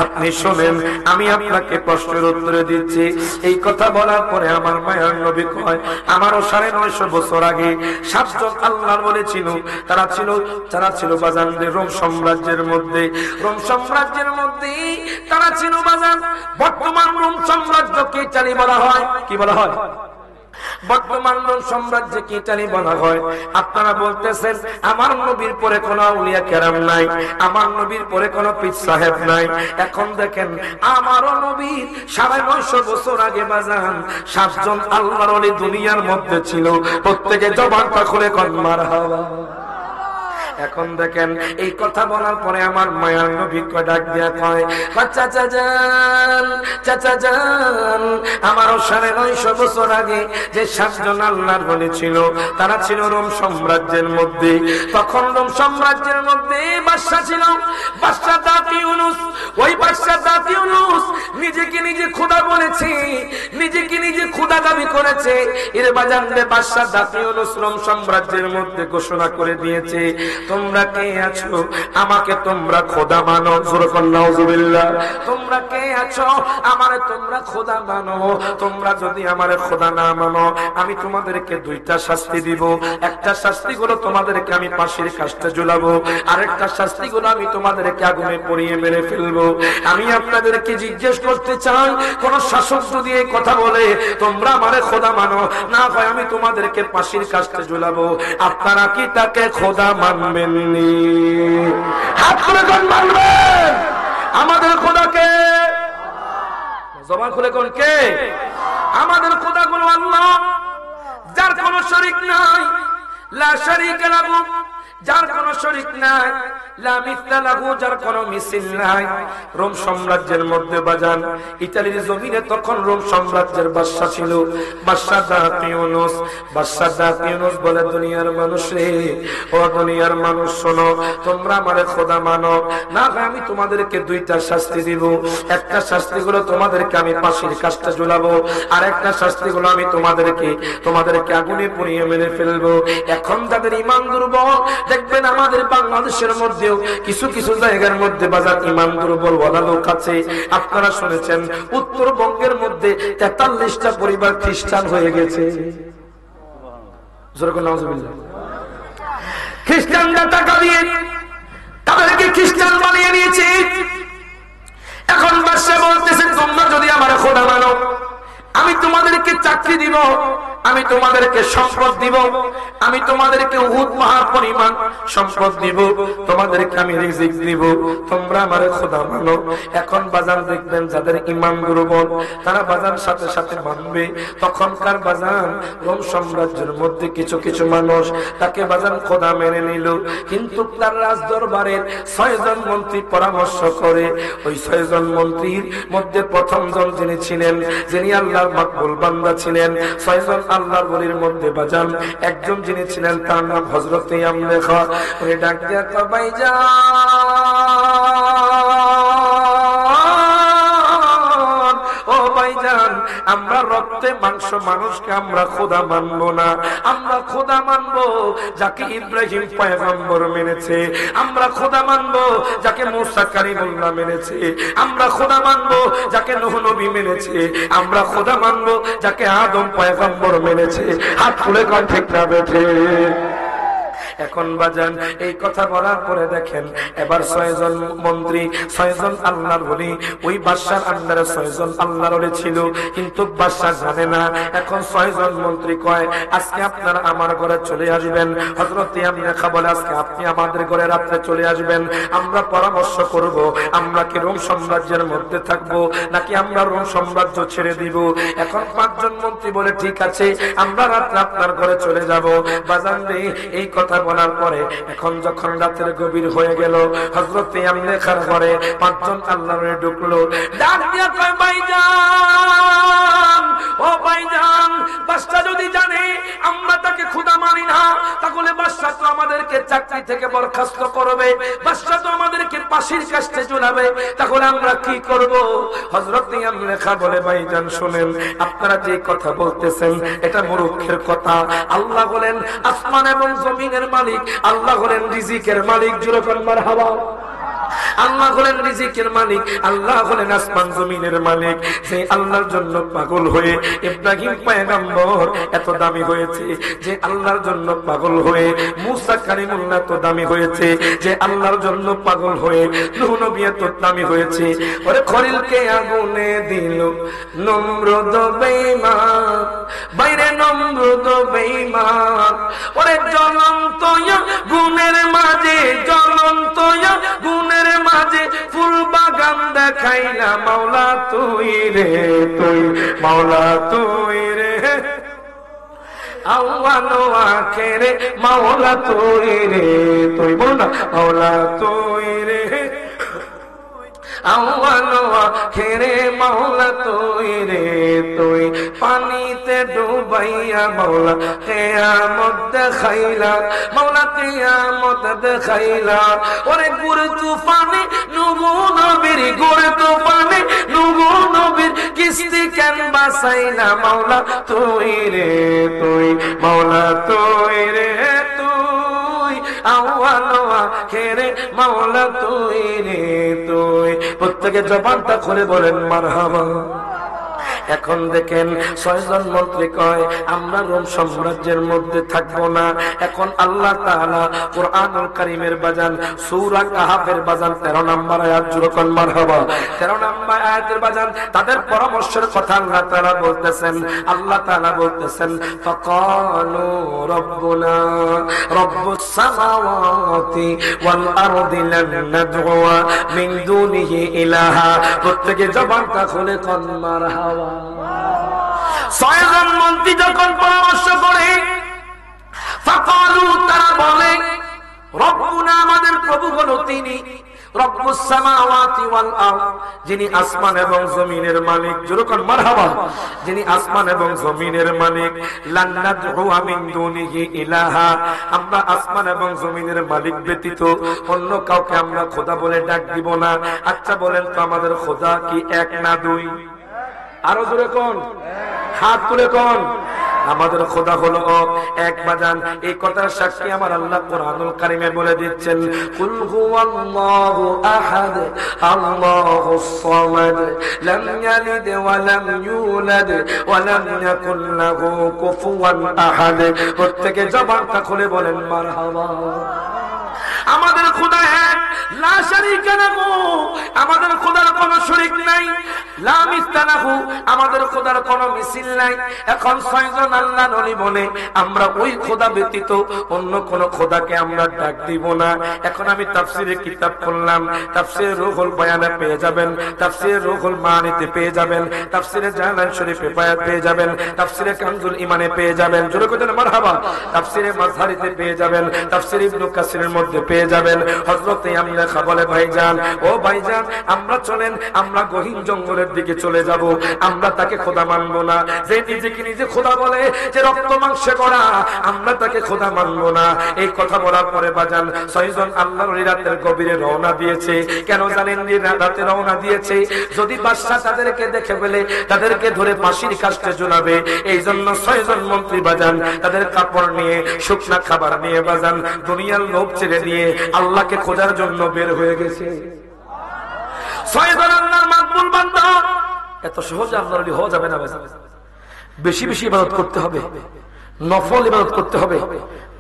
আপনি শুনেন, আমি আপনাকে প্রশ্নের উত্তর দিচ্ছি। এই কথা বলার পরে আমার মায়ার নবী কয়, আমারও 950 বছর আগে 7 জন আল্লাহর ওলি ছিল। তারা ছিল বাজানদের রোম সাম্রাজ্যের মধ্যে। রোম সাম্রাজ্যের মধ্যে তারা ছিল বাজান। বর্তমান রোম সাম্রাজ্যকে ইতালি বলা হয়। কি বলা হয়? বর্তমান রোম সাম্রাজ্যকে ইতালি বলা হয়। আপনারা বলতেছেন আমার নবীর পরে কোন আউলিয়া কেরাম নাই, আমার নবীর পরে কোন পীর সাহেব নাই। এখন দেখেন আমারও নবীর 950 বছর আগে বাজান 7 জন আল্লাহর ওলি দুনিয়ার মধ্যে ছিল। প্রত্যেকে জবানটা খুলে কোন মারহাবা। এখন দেখেন এই কথা বলার পরে আমার মায়ার নবী ডাক দিয়া কয়, চাচা যান, চাচা যান, আমারও 950 বছর আগে যে 7 জন আল্লাহর ওলি ছিল তারা ছিল রোম সাম্রাজ্যের মধ্যে। তখন রোম সাম্রাজ্যের মধ্যে বাদশা ছিল, বাদশা দাকিউনুস। ওই বাদশা দাকিউনুস নিজেকে নিজে খোদা বলেছে, নিজেকে নিজে খোদা দাবি করেছে। এর বাজারে বাদশা দাকিউনুস রোম সাম্রাজ্যের মধ্যে ঘোষণা করে দিয়েছে, তোমরা কে আছো আমাকে তোমরা খোদা মানো। নাউজুবিল্লাহ। তোমরা কে আছো আমারে তোমরা খোদা মানো। তোমরা যদি আমারে খোদা না মানো আমি তোমাদেরকে 2টা শাস্তি দিব। একটা শাস্তি হলো তোমাদেরকে আমি ফাঁসির কাস্টে ঝুলাবো, আরেকটা শাস্তি হলো আমি তোমাদেরকে আগুনে পুড়িয়ে মেরে ফেলবো। আমি আপনাদেরকে জিজ্ঞেস করতে চাই, কোন শাসক যদি এই কথা বলে তোমরা আমারে খোদা মানো, না হয় আমি তোমাদেরকে ফাঁসির কাস্টে ঝুলাবো, আপনারা কি তাকে খোদা মানবেন? হাত করে কোন মানবেন? আমাদের খোদাকে জবান খুলে কোন কে? আমাদের খোদা গুলো আল্লাহ, যার কোনো শরীক নাই, লা শারীকা লাহু, যার কোনো শরীক নাই, লা মিসলা লাহু, যার কোনো মিছিল নাই। রোম সাম্রাজ্যের মধ্যে বাজান, ইতালির জমিনে তখন রোম সাম্রাজ্যের বাদশা ছিল বাদশা দাকিউনুস। বাদশা দাকিউনুস বলে, দুনিয়ার মানুষ রে, ও দুনিয়ার মানুষ শোনো, তোমরা আমারে খোদা মানো না, আমি তোমাদেরকে দুইটা শাস্তি দিব। একটা শাস্তি হলো তোমাদেরকে আমি ফাঁসির কাস্টে ঝুলাবো, আর একটা শাস্তি হলো আমি তোমাদেরকে আগুনে পুড়িয়ে মেরে ফেলবো। এখন যাদের ঈমান দুর্বল, দেখবেন আমাদের বাংলাদেশের মধ্যেও কিছু কিছু জায়গার মধ্যে বাজার ঈমান দুর্বল ওয়ালা লোক আছে। আপনারা শুনেছেন উত্তরবঙ্গের মধ্যে 43টা পরিবার খ্রিস্টান হয়ে গেছে। খ্রিস্টানরা টাকা দিয়ে তাদেরকে খ্রিস্টান বানিয়ে নিয়েছে। এখন বাদশা বলতেছে, তোমরা যদি আমার খোদা মানো, আমি তোমাদেরকে চাকরি দিব, আমি তোমাদেরকে সম্পদ দিব, আমি তোমাদেরকে উহুদ মহাপরিমাণ সম্পদ দিব, তোমাদেরকে আমি রিজিক দিব, তোমরা আমার খোদা মানো। এখন বাজার দেখবেন যাদের ঈমান দুর্বল, তারা বাজার সাথে সাথে মানবে। তখনকার বাজার রোম সাম্রাজ্যের মধ্যে কিছু কিছু মানুষ তাকে বাজার খোদা মেনে নিল, কিন্তু তার রাজ দরবারের 6 জন মন্ত্রী পরামর্শ করে। ওই 6 জন মন্ত্রীর মধ্যে প্রথম জন যিনি ছিলেন, যিনি আল্লাহর মাকবুল বান্দা ছিলেন, 6 জন আল্লাহর ওলির মধ্যে বাজান একজন যিনি ছিলেন, তার নাম হযরত ইয়ামলেখা। উনি ডাক দিয়া কয়, ভাইজান, ও ভাইজান, আমরা রক্তে মাংস মানুষকে আমরা খোদা মানবো না, আমরা খোদা মানবো যাকে ইব্রাহিম পয়গম্বর মেনেছে, আমরা খোদা মানবো যাকে মুসা কালিমুল্লাহ মেনেছে, আমরা খোদা মানবো যাকে নূহ নবী মেনেছে, আমরা খোদা মানবো যাকে আদম পয়গম্বর মেনেছে। হাত তুলে কোন ঠিক না বেঠে? এখন বাজান এই কথা বলার পরে দেখেন, এবার 6 জন মন্ত্রী, 6 জন আল্লাহর ওলি, ওই বাদশার আন্ডারে 6 জন আল্লাহর ওলি ছিল, কিন্তু বাদশা জানে না। এখন 6 জন মন্ত্রী কয়, আজকে আপনারা আমার ঘরে চলে আসবেন। হযরত ইয়ামলেখা বলে, আজকে আপনি আমাদের ঘরে রাতে চলে আসবেন, আমরা পরামর্শ করব আমরা কি রোম সাম্রাজ্যের মধ্যে থাকবো নাকি আমরা রোম সাম্রাজ্য ছেড়ে দিব। এখন 5 জন মন্ত্রী বলে, ঠিক আছে, আমরা রাতে আপনার ঘরে চলে যাব। বাজান রে, এই কথা বলার পরে এখন যখন রাতের গভীর হয়ে গেল, হযরত ইয়ামলেখার ঘরে 5 জন আল্লাহর ঢুকলো। ডাক দিয়া কয়, ভাইজান, ও ভাইজান, বাদশা যদি জানে আমরা তাকে খোদা মানি না, তাহলে বাদশা তো আমাদেরকে চাকরি থেকে বরখাস্ত করবে, বাদশা তো আমাদেরকে ফাঁসির কাস্টে ঝুলাবে, তাহলে আমরা কি করব? হযরত ইয়ামলেখা বলে, ভাইজান শুনেন, আপনারা যে কথা বলতেছেন এটা মূর্খের কথা। আল্লাহ বলেন আসমান এবং জমিনের মালিক, আল্লাহ হলেন রিজিকের মালিক। জোরে বলেন মারহাবা। আল্লাহ হলেন রিজিকের মালিক, আল্লাহ হলেন আসমান জমিনের মালিক। সেই আল্লাহর জন্য পাগল হয়ে ইব্রাহিম পয়গম্বর এত দামি হয়েছে, যে আল্লাহর জন্য পাগল হয়ে মুসা কালিমুল্লাহ এত দামি হয়েছে, যে আল্লাহর জন্য পাগল হয়ে নূহ নবী এত দামি হয়েছে। ওরে খলিলকে আগুনে দিল নমরুদ বেঈমান, বাইরে নমরুদ বেঈমান, ওরে জ্বলন্ত গুণের মাঝে, জ্বলন্ত গুণের মাঝে ফুল বাগান দেখাইলা মাওলা তুই রে, তুই মাওলা তুই রে, আউয়াল ও আখিরে মাওলা তুই রে, তুই বল না, মাওলা তুই রে, আউয়াল ও আখিরে মাওলা তুই রে, তুই পানিতে ডুবাইয়া মাওলা কিয়ামত দেখাইলা, মাওলা কিয়ামত দেখাইলা। ওরে গুড় তুফানে নূহ নবীর, গুড় তুফানে নূহ নবীর কিস্তি কেন বাঁচাইলা মাওলা তুই রে, তুই মাওলা তুই রে, তুই আউয়াল ও আখিরে মাওলা তুই রে, তুই। প্রত্যেকে জবানটা খুলে বলেন মারহাবা। এখন দেখেন 6 জন মন্ত্রী কয় আমরা রোম সাম্রাজ্যের মধ্যে থাকবো না। এখন আল্লাহ তাআলা কুরআনুল কারীমের বাজান সূরা কাহাফের বাজান 13 নম্বর আয়াত জুড়ে কোন মারহাবা 13 নম্বর আয়াতের বাজান তাদের পরামর্শের কথা আল্লাহ তাআলা বলতেছেন। আল্লাহ তাআলা বলতেছেন ফাকালু রব্বুনা রব্বুস সামাওয়াতি ওয়াল আরদি লান নাদউ মিন দুনিহি ইলাহা। প্রত্যেকে জবানটা খুলে কোন মারহাবা। 6 জন মন্ত্রী যখন পরামর্শ করে ফাকালু তারা বলে রব্বুনা আমাদের প্রভু হলো তিনি রব্বুস সামাওয়াতি ওয়াল আরদ যিনি আসমান এবং জমিনের মালিক। জোরে কোন মারহাবা। যিনি আসমান এবং জমিনের মালিক। লান নাদউ মিন দুনিহি ইলাহা আমরা আসমান এবং জমিনের মালিক ব্যতীত অন্য কাউকে আমরা খোদা বলে ডাক দিব না। আচ্ছা বলেন তো আমাদের খোদা কি এক না দুই? আরো জোরে কোন, হাত তুলে কোন আমাদের খোদা হলো এক বাজান। এই কথার সাক্ষী আমার আল্লাহ কুরআনুল কারীমে বলে দিচ্ছেন কুল হুয়াল্লাহু আহাদ আল্লাহুস সামাদ লাম ইয়ালিদ ওয়া লাম ইউলাদ ওয়া লাম ইয়াকুল লাহু কুফুয়ান আহাদ। প্রত্যেকে জবানটা খুলে বলেন মারহাবা। আমাদের খোদা এক, লা শারীকা লাহু আমাদের খোদার কোনো শরীক নাই, লা মিসলা লাহু আমাদের খোদার কোনো মিছিল নাই। এখন 6 জন আল্লাহর ওলি বলে আমরা ওই খোদা ব্যতীত অন্য কোন খোদাকে আমরা ডাক দিব না। এখন আমি তাফসীরের কিতাব খুললাম, তাফসীরে রুহুল বয়ানে পেয়ে যাবেন, তাফসীরে রুহুল মানিতে পেয়ে যাবেন, তাফসীরে জালাল শরীফে পেয়ে যাবেন, তাফসীরে কানজুল ইমানে পেয়ে যাবেন। জোরে কইতেন মারহাবা। তাফসীরে মাযহারিতে পেয়ে যাবেন, তাফসীর ইবনে কাসিরের মধ্যে পেয়ে যাবেন। হযরত আমরা বলে ভাইজান ও ভাইজান আমরা চলেন আমরা গহীন জঙ্গলের দিকে চলে যাব। আমরা তাকে খোদা মানবো না। যে নিজেকে নিজে খোদা বলে যে রক্ত মাংসে গড়া আমরা তাকে খোদা মানবো না। এই কথা বলার পরে বাজান 6 জন আল্লাহর ওলি রাতের গভীরে রওনা দিয়েছে। কেন জানেন? রাতে রওনা দিয়েছে যদি বাদশা তাদেরকে দেখে ফেলে তাদেরকে ধরে ফাঁসির কাস্টে ঝুলাবে। এই জন্য 6 জন মন্ত্রী বাজান তাদের কাপড় নিয়ে শুকনা খাবার নিয়ে বাজান দুনিয়ার লোভ ছেড়ে দিয়ে আল্লাহকে খোঁজার জন্য বের হয়ে গেছে। 6 জন আল্লাহর মাকবুল বান্দা। এত সহজে আল্লাহর ওলি হওয়া যাবে না বাজান। বেশি বেশি ইবাদত করতে হবে, নফল ইবাদত করতে হবে,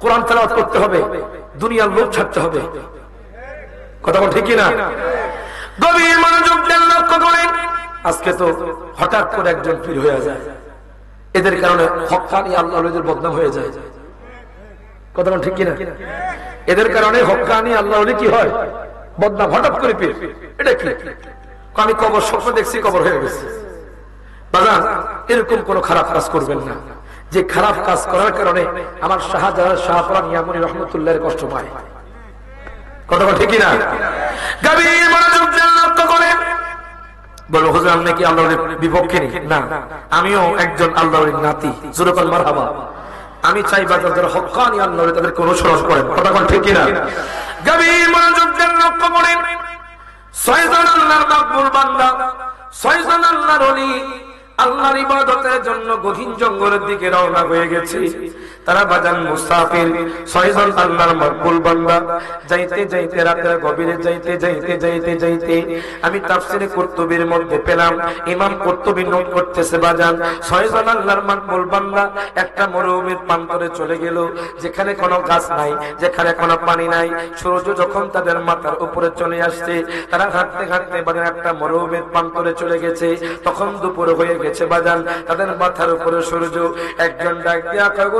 কোরআন তেলাওয়াত করতে হবে, দুনিয়ার লোভ ছাড়তে হবে। কথা বল ঠিক কি না? গভীর মনোযোগ দেন, লক্ষ্য করেন। আজকে তো হঠাৎ করে একজন পীর হয়ে যায়, এদের কারণে হক্কানি আল্লাহর ওলিদের বদনাম হয়ে যায়। কথা বল ঠিক কি না? এদের কারণে হক্কানি আল্লাহর ওলি কি হয়? বদনাম। হঠাৎ করে পীর, এটা কি? আমি কবর স্বপ্ন দেখছি, কবর হয়ে গেছে। বাজান এরকম কোন খারাপ কাজ করবেন না, যে খারাপ কাজ করার কারণে আমার শাহজালাল শাহপরান ইয়ামনি রহমতুল্লাহর কষ্ট পায়। কথা ঠিক না? গভীর মনোযোগ দিয়ে লক্ষ্য করেন। বলো হুজুর আপনি কি আল্লাহর বিপক্ষে না? আমিও একজন আল্লাহর নাতি। জোরে বল মারহাবা। আমি চাই বাজার যারা হক্কানি আল্লাহর তাদেরকে অনুসরণ করেন। কথা ঠিক না? গভীর মনোযোগ দিয়ে লক্ষ্য করেন। 6 জন আল্লাহর মাকবুল বান্দা, 6 জন আল্লাহর ওলি আল্লাহর ইবাদতের জন্য গহীন জঙ্গলের দিকে রওনা হয়ে গেছে। তারা বাজান মুসাফির। 6 জন আল্লাহর মাকবুল বান্দা যাইতে যাইতে রাতের গভীরে যাইতে আমি তাফসীরে কুরতুবীর মধ্যে পেলাম, ইমাম কুরতুবী নোট করতেছে বাজান 6 জন আল্লাহর মাকবুল বান্দা একটা মরুভূমির প্রান্তরে চলে গেল, যেখানে কোনো গাছ নাই, যেখানে কোনো পানি নাই। সূর্য যখন তাদের মাথার উপরে চলে আসছে, তারা হাঁটতে হাঁটতে বাজান একটা মরুভূমির প্রান্তরে চলে গেছে। তখন দুপুর হয়ে গেছে বাজান, তাদের মাথার উপরে সূর্য। একজন ডাক দিয়া কয়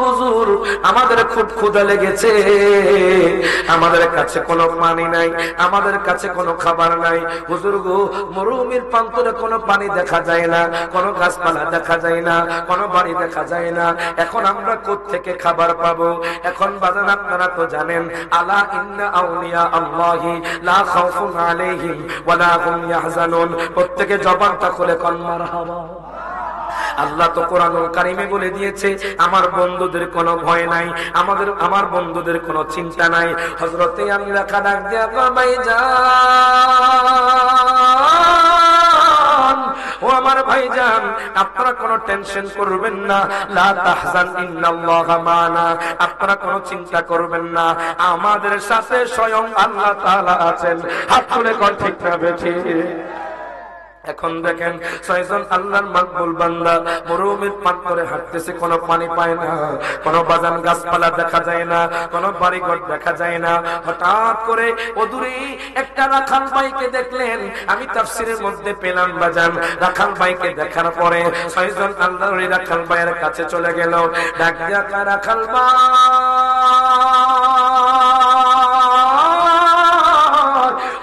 হুজুর আমাদের খুব ক্ষুধা লেগেছে, আমাদের কাছে কোনো পানি নাই, আমাদের কাছে কোনো খাবার নাই। হুজুর গো মরুভূমির প্রান্তরে কোনো পানি দেখা যায় না, কোনো গাছপালা দেখা যায় না, কোনো বাড়ি দেখা যায় না। এখন আমরা কোত্থেকে খাবার পাবো? এখন বাজান আপনারা তো জানেন আলা ইন্না আউলিয়া আল্লাহি লা খাউফুন আলাইহিম ওয়া লা হুম ইয়াহজানুন। প্রত্যেকে জবানটা খুলে কোন মারহাবা। আল্লাহ তো কোরআনুল কারীমে বলে দিয়েছে আমার বন্ধুদের কোনো ভয় নাই, আমার বন্ধুদের কোনো চিন্তা নাই। হযরতে আমিনা কাদাক দিয়া ভাইজান ও আমার ভাইজান, আপনারা কোনো টেনশন করবেন না, লা তাহজান ইন্নাল্লাহা মানা, আপনারা কোনো চিন্তা করবেন না, আমাদের সাথে স্বয়ং আল্লাহ তাআলা আছেন। হাত তুলে কোন ঠিক না বেঠিক? এখন দেখেন 6 জন আল্লাহর মাকবুল বান্দা মরুভূমির পার করে হাঁটতেছে, কোনো পানি পায় না, কোনো বাগান গাছপালা দেখা যায় না, কোনো বাড়িঘর দেখা যায় না। হঠাৎ করে অদূরে একটা রাখাল ভাইকে দেখলেন। আমি তাফসীরের মধ্যে পেলাম বাজান, রাখাল ভাইকে দেখার পরে 6 জন আল্লাহর ওই রাখাল ভাইয়ের কাছে চলে গেল। ডাক দিয়া কয়, রাখাল ভাই,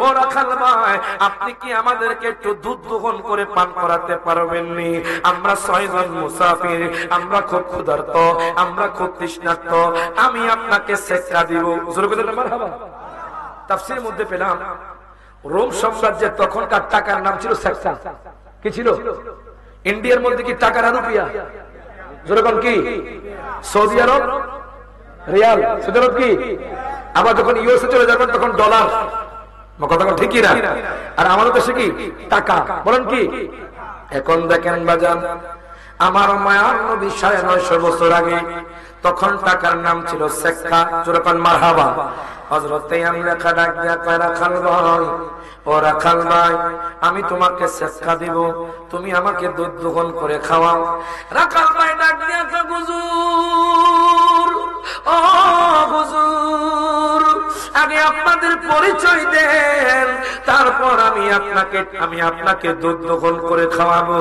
ও রাখাল ভাই, আপনি কি আমাদেরকে একটু দুধ দোহন করে পান করাতে পারবেন নি? আমরা 6 জন মুসাফির, আমরা খুব ক্ষুধার্ত, আমরা খুব তৃষ্ণার্ত, আমি আপনাকে সেক্কা দিব। জোরে বলেন মারহাবা। তাফসীরের মধ্যে পেলাম রোম সাম্রাজ্যের তখনকার টাকার নাম ছিল সেক্কা। কি ছিল? ইন্ডিয়ার মধ্যে কি টাকা না রুপিয়া? জোরে বলেন কি? সৌদি আরব রিয়াল, সৌদি আরব কি? আবার যখন ইউএসএ চলে যাবেন তখন ডলার। কথা ঠিকই না? আর আমাদের দেশে কি টাকা, বলেন কি? এখন দেখেন বাজান, আমার মায়ার নবী 950 বছর আগে তখন টাকার নাম ছিল সেক্কা। যেরকম মারহাবা। হযরতে আমরা ডাক দিয়া কয়, রাখাল ভাই, ও রাখাল ভাই, আমি তোমাকে সেক্কা দিব, তুমি আমাকে দুধ দোহন করে খাওয়াও। রাখাল ভাই ডাক দিয়া কয়, হুজুর, ও হুজুর, আগে আপনাদের পরিচয় দেন, তারপর আমি আপনাকে দুধ দোহন করে খাওয়াবো।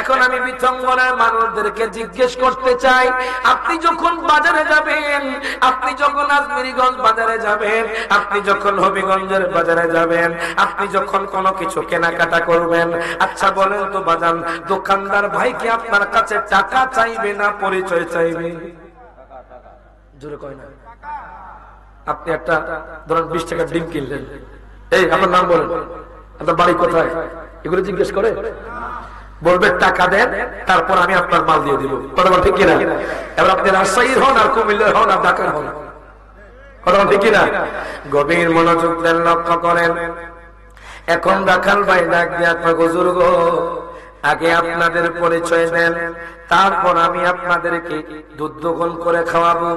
এখন আমি বিচঙ্গনার মানুষদেরকে জিজ্ঞেস করতে চাই, আপনি যখন বাজারে যাবেন, আপনি যখন আজমিরিগঞ্জ বাজারে যাবেন, আপনি যখন হবিগঞ্জের বাজারে যাবেন, আপনি যখন কোনো কিছু কেনাকাটা করবেন, আচ্ছা বলেন তো বাজান, দোকানদার ভাই কি আপনার কাছে টাকা চাইবে না পরিচয় চাইবে? জোরে কয় না। আপনি একটা ধরেন 20 টাকার ডিম কিনলেন, এই আপনার নাম বলেন, আপনার বাড়ি কোথায়, এগুলো জিজ্ঞেস করে? বলবে টাকা দেন, তারপর আমি আপনার মাল দিয়ে দিব। কথা বল ঠিক কিনা? এবার আপনি রাজশাহীর হন আর কুমিল্লার হন আর ঢাকার হন, কথা বল ঠিক কিনা? গভীর মনোযোগ দেন, লক্ষ্য করেন। এখন রাখাল ভাই ডাক দিয়ে আপনার হুজুর গো, আগে আপনাদের পরিচয় দেন, তারপর আমি আপনাদেরকে দুধ দোহন করে খাওয়াবো।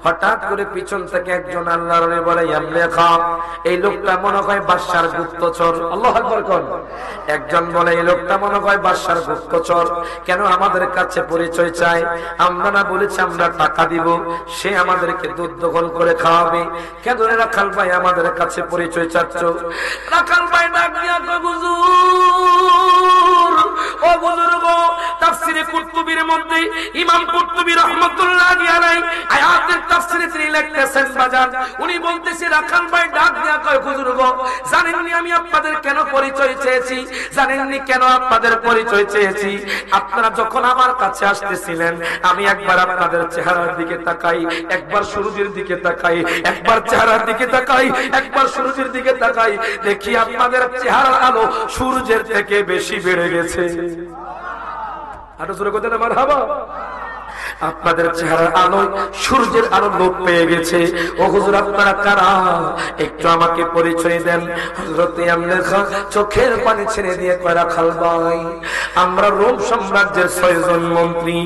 হঠাৎ করে পিছন থেকে একজন আল্লাহর ওলি বলে, এই লোকটা মনে হয় বাদশার গুপ্তচর। আল্লাহু আকবার কোন? একজন বলে, এই লোকটা মনে হয় বাদশার গুপ্তচর, কেন আমাদের কাছে পরিচয় চাই? আমরা না বলেছি আমরা টাকা দিব, সে আমাদেরকে দুধ দোহন করে খাওয়াবে, কেন রাখাল ভাই আমাদের কাছে পরিচয় চাচ্ছ? রাখাল ভাই ডাক দিয়া কয়, হুজুর, ও বুজুর্গ, তাফসীরে কুরতুবীর মধ্যে ইমাম কুরতুবী রাহমাতুল্লাহি আলাইহি আয়াতের তাফসীরে তিনি লিখতেছেন বাজান, উনি বলতেছে রাখাল ভাই ডাক দিয়া কয়, বুজুর্গ, জানেননি আমি আপনাদের কেন পরিচয় চেয়েছি? জানেননি কেন আপনাদের পরিচয় চেয়েছি? আপনারা যখন আমার কাছে আসতেছিলেন, আমি একবার আপনাদের চেহারার দিকে তাকাই, একবার সূর্যের দিকে তাকাই, একবার চেহারার দিকে তাকাই, একবার সূর্যের দিকে তাকাই, দেখি আপনাদের চেহারার আলো সূর্যের থেকে বেশি বেড়ে গেছে। আরো জোরে কথা না মারহাবা। আপনাদের চেহারার আলো সূর্যের আলো লোপ পেয়ে গেছে। ও হুজুর, আপনারা কারা? একটু আমাকে পরিচয় দেন। হযরতে আমলে খান চোখের পানি ছেড়ে দিয়ে কয়, রাখাল ভাই, আমরা রোম সাম্রাজ্যের 6 জন মন্ত্রী,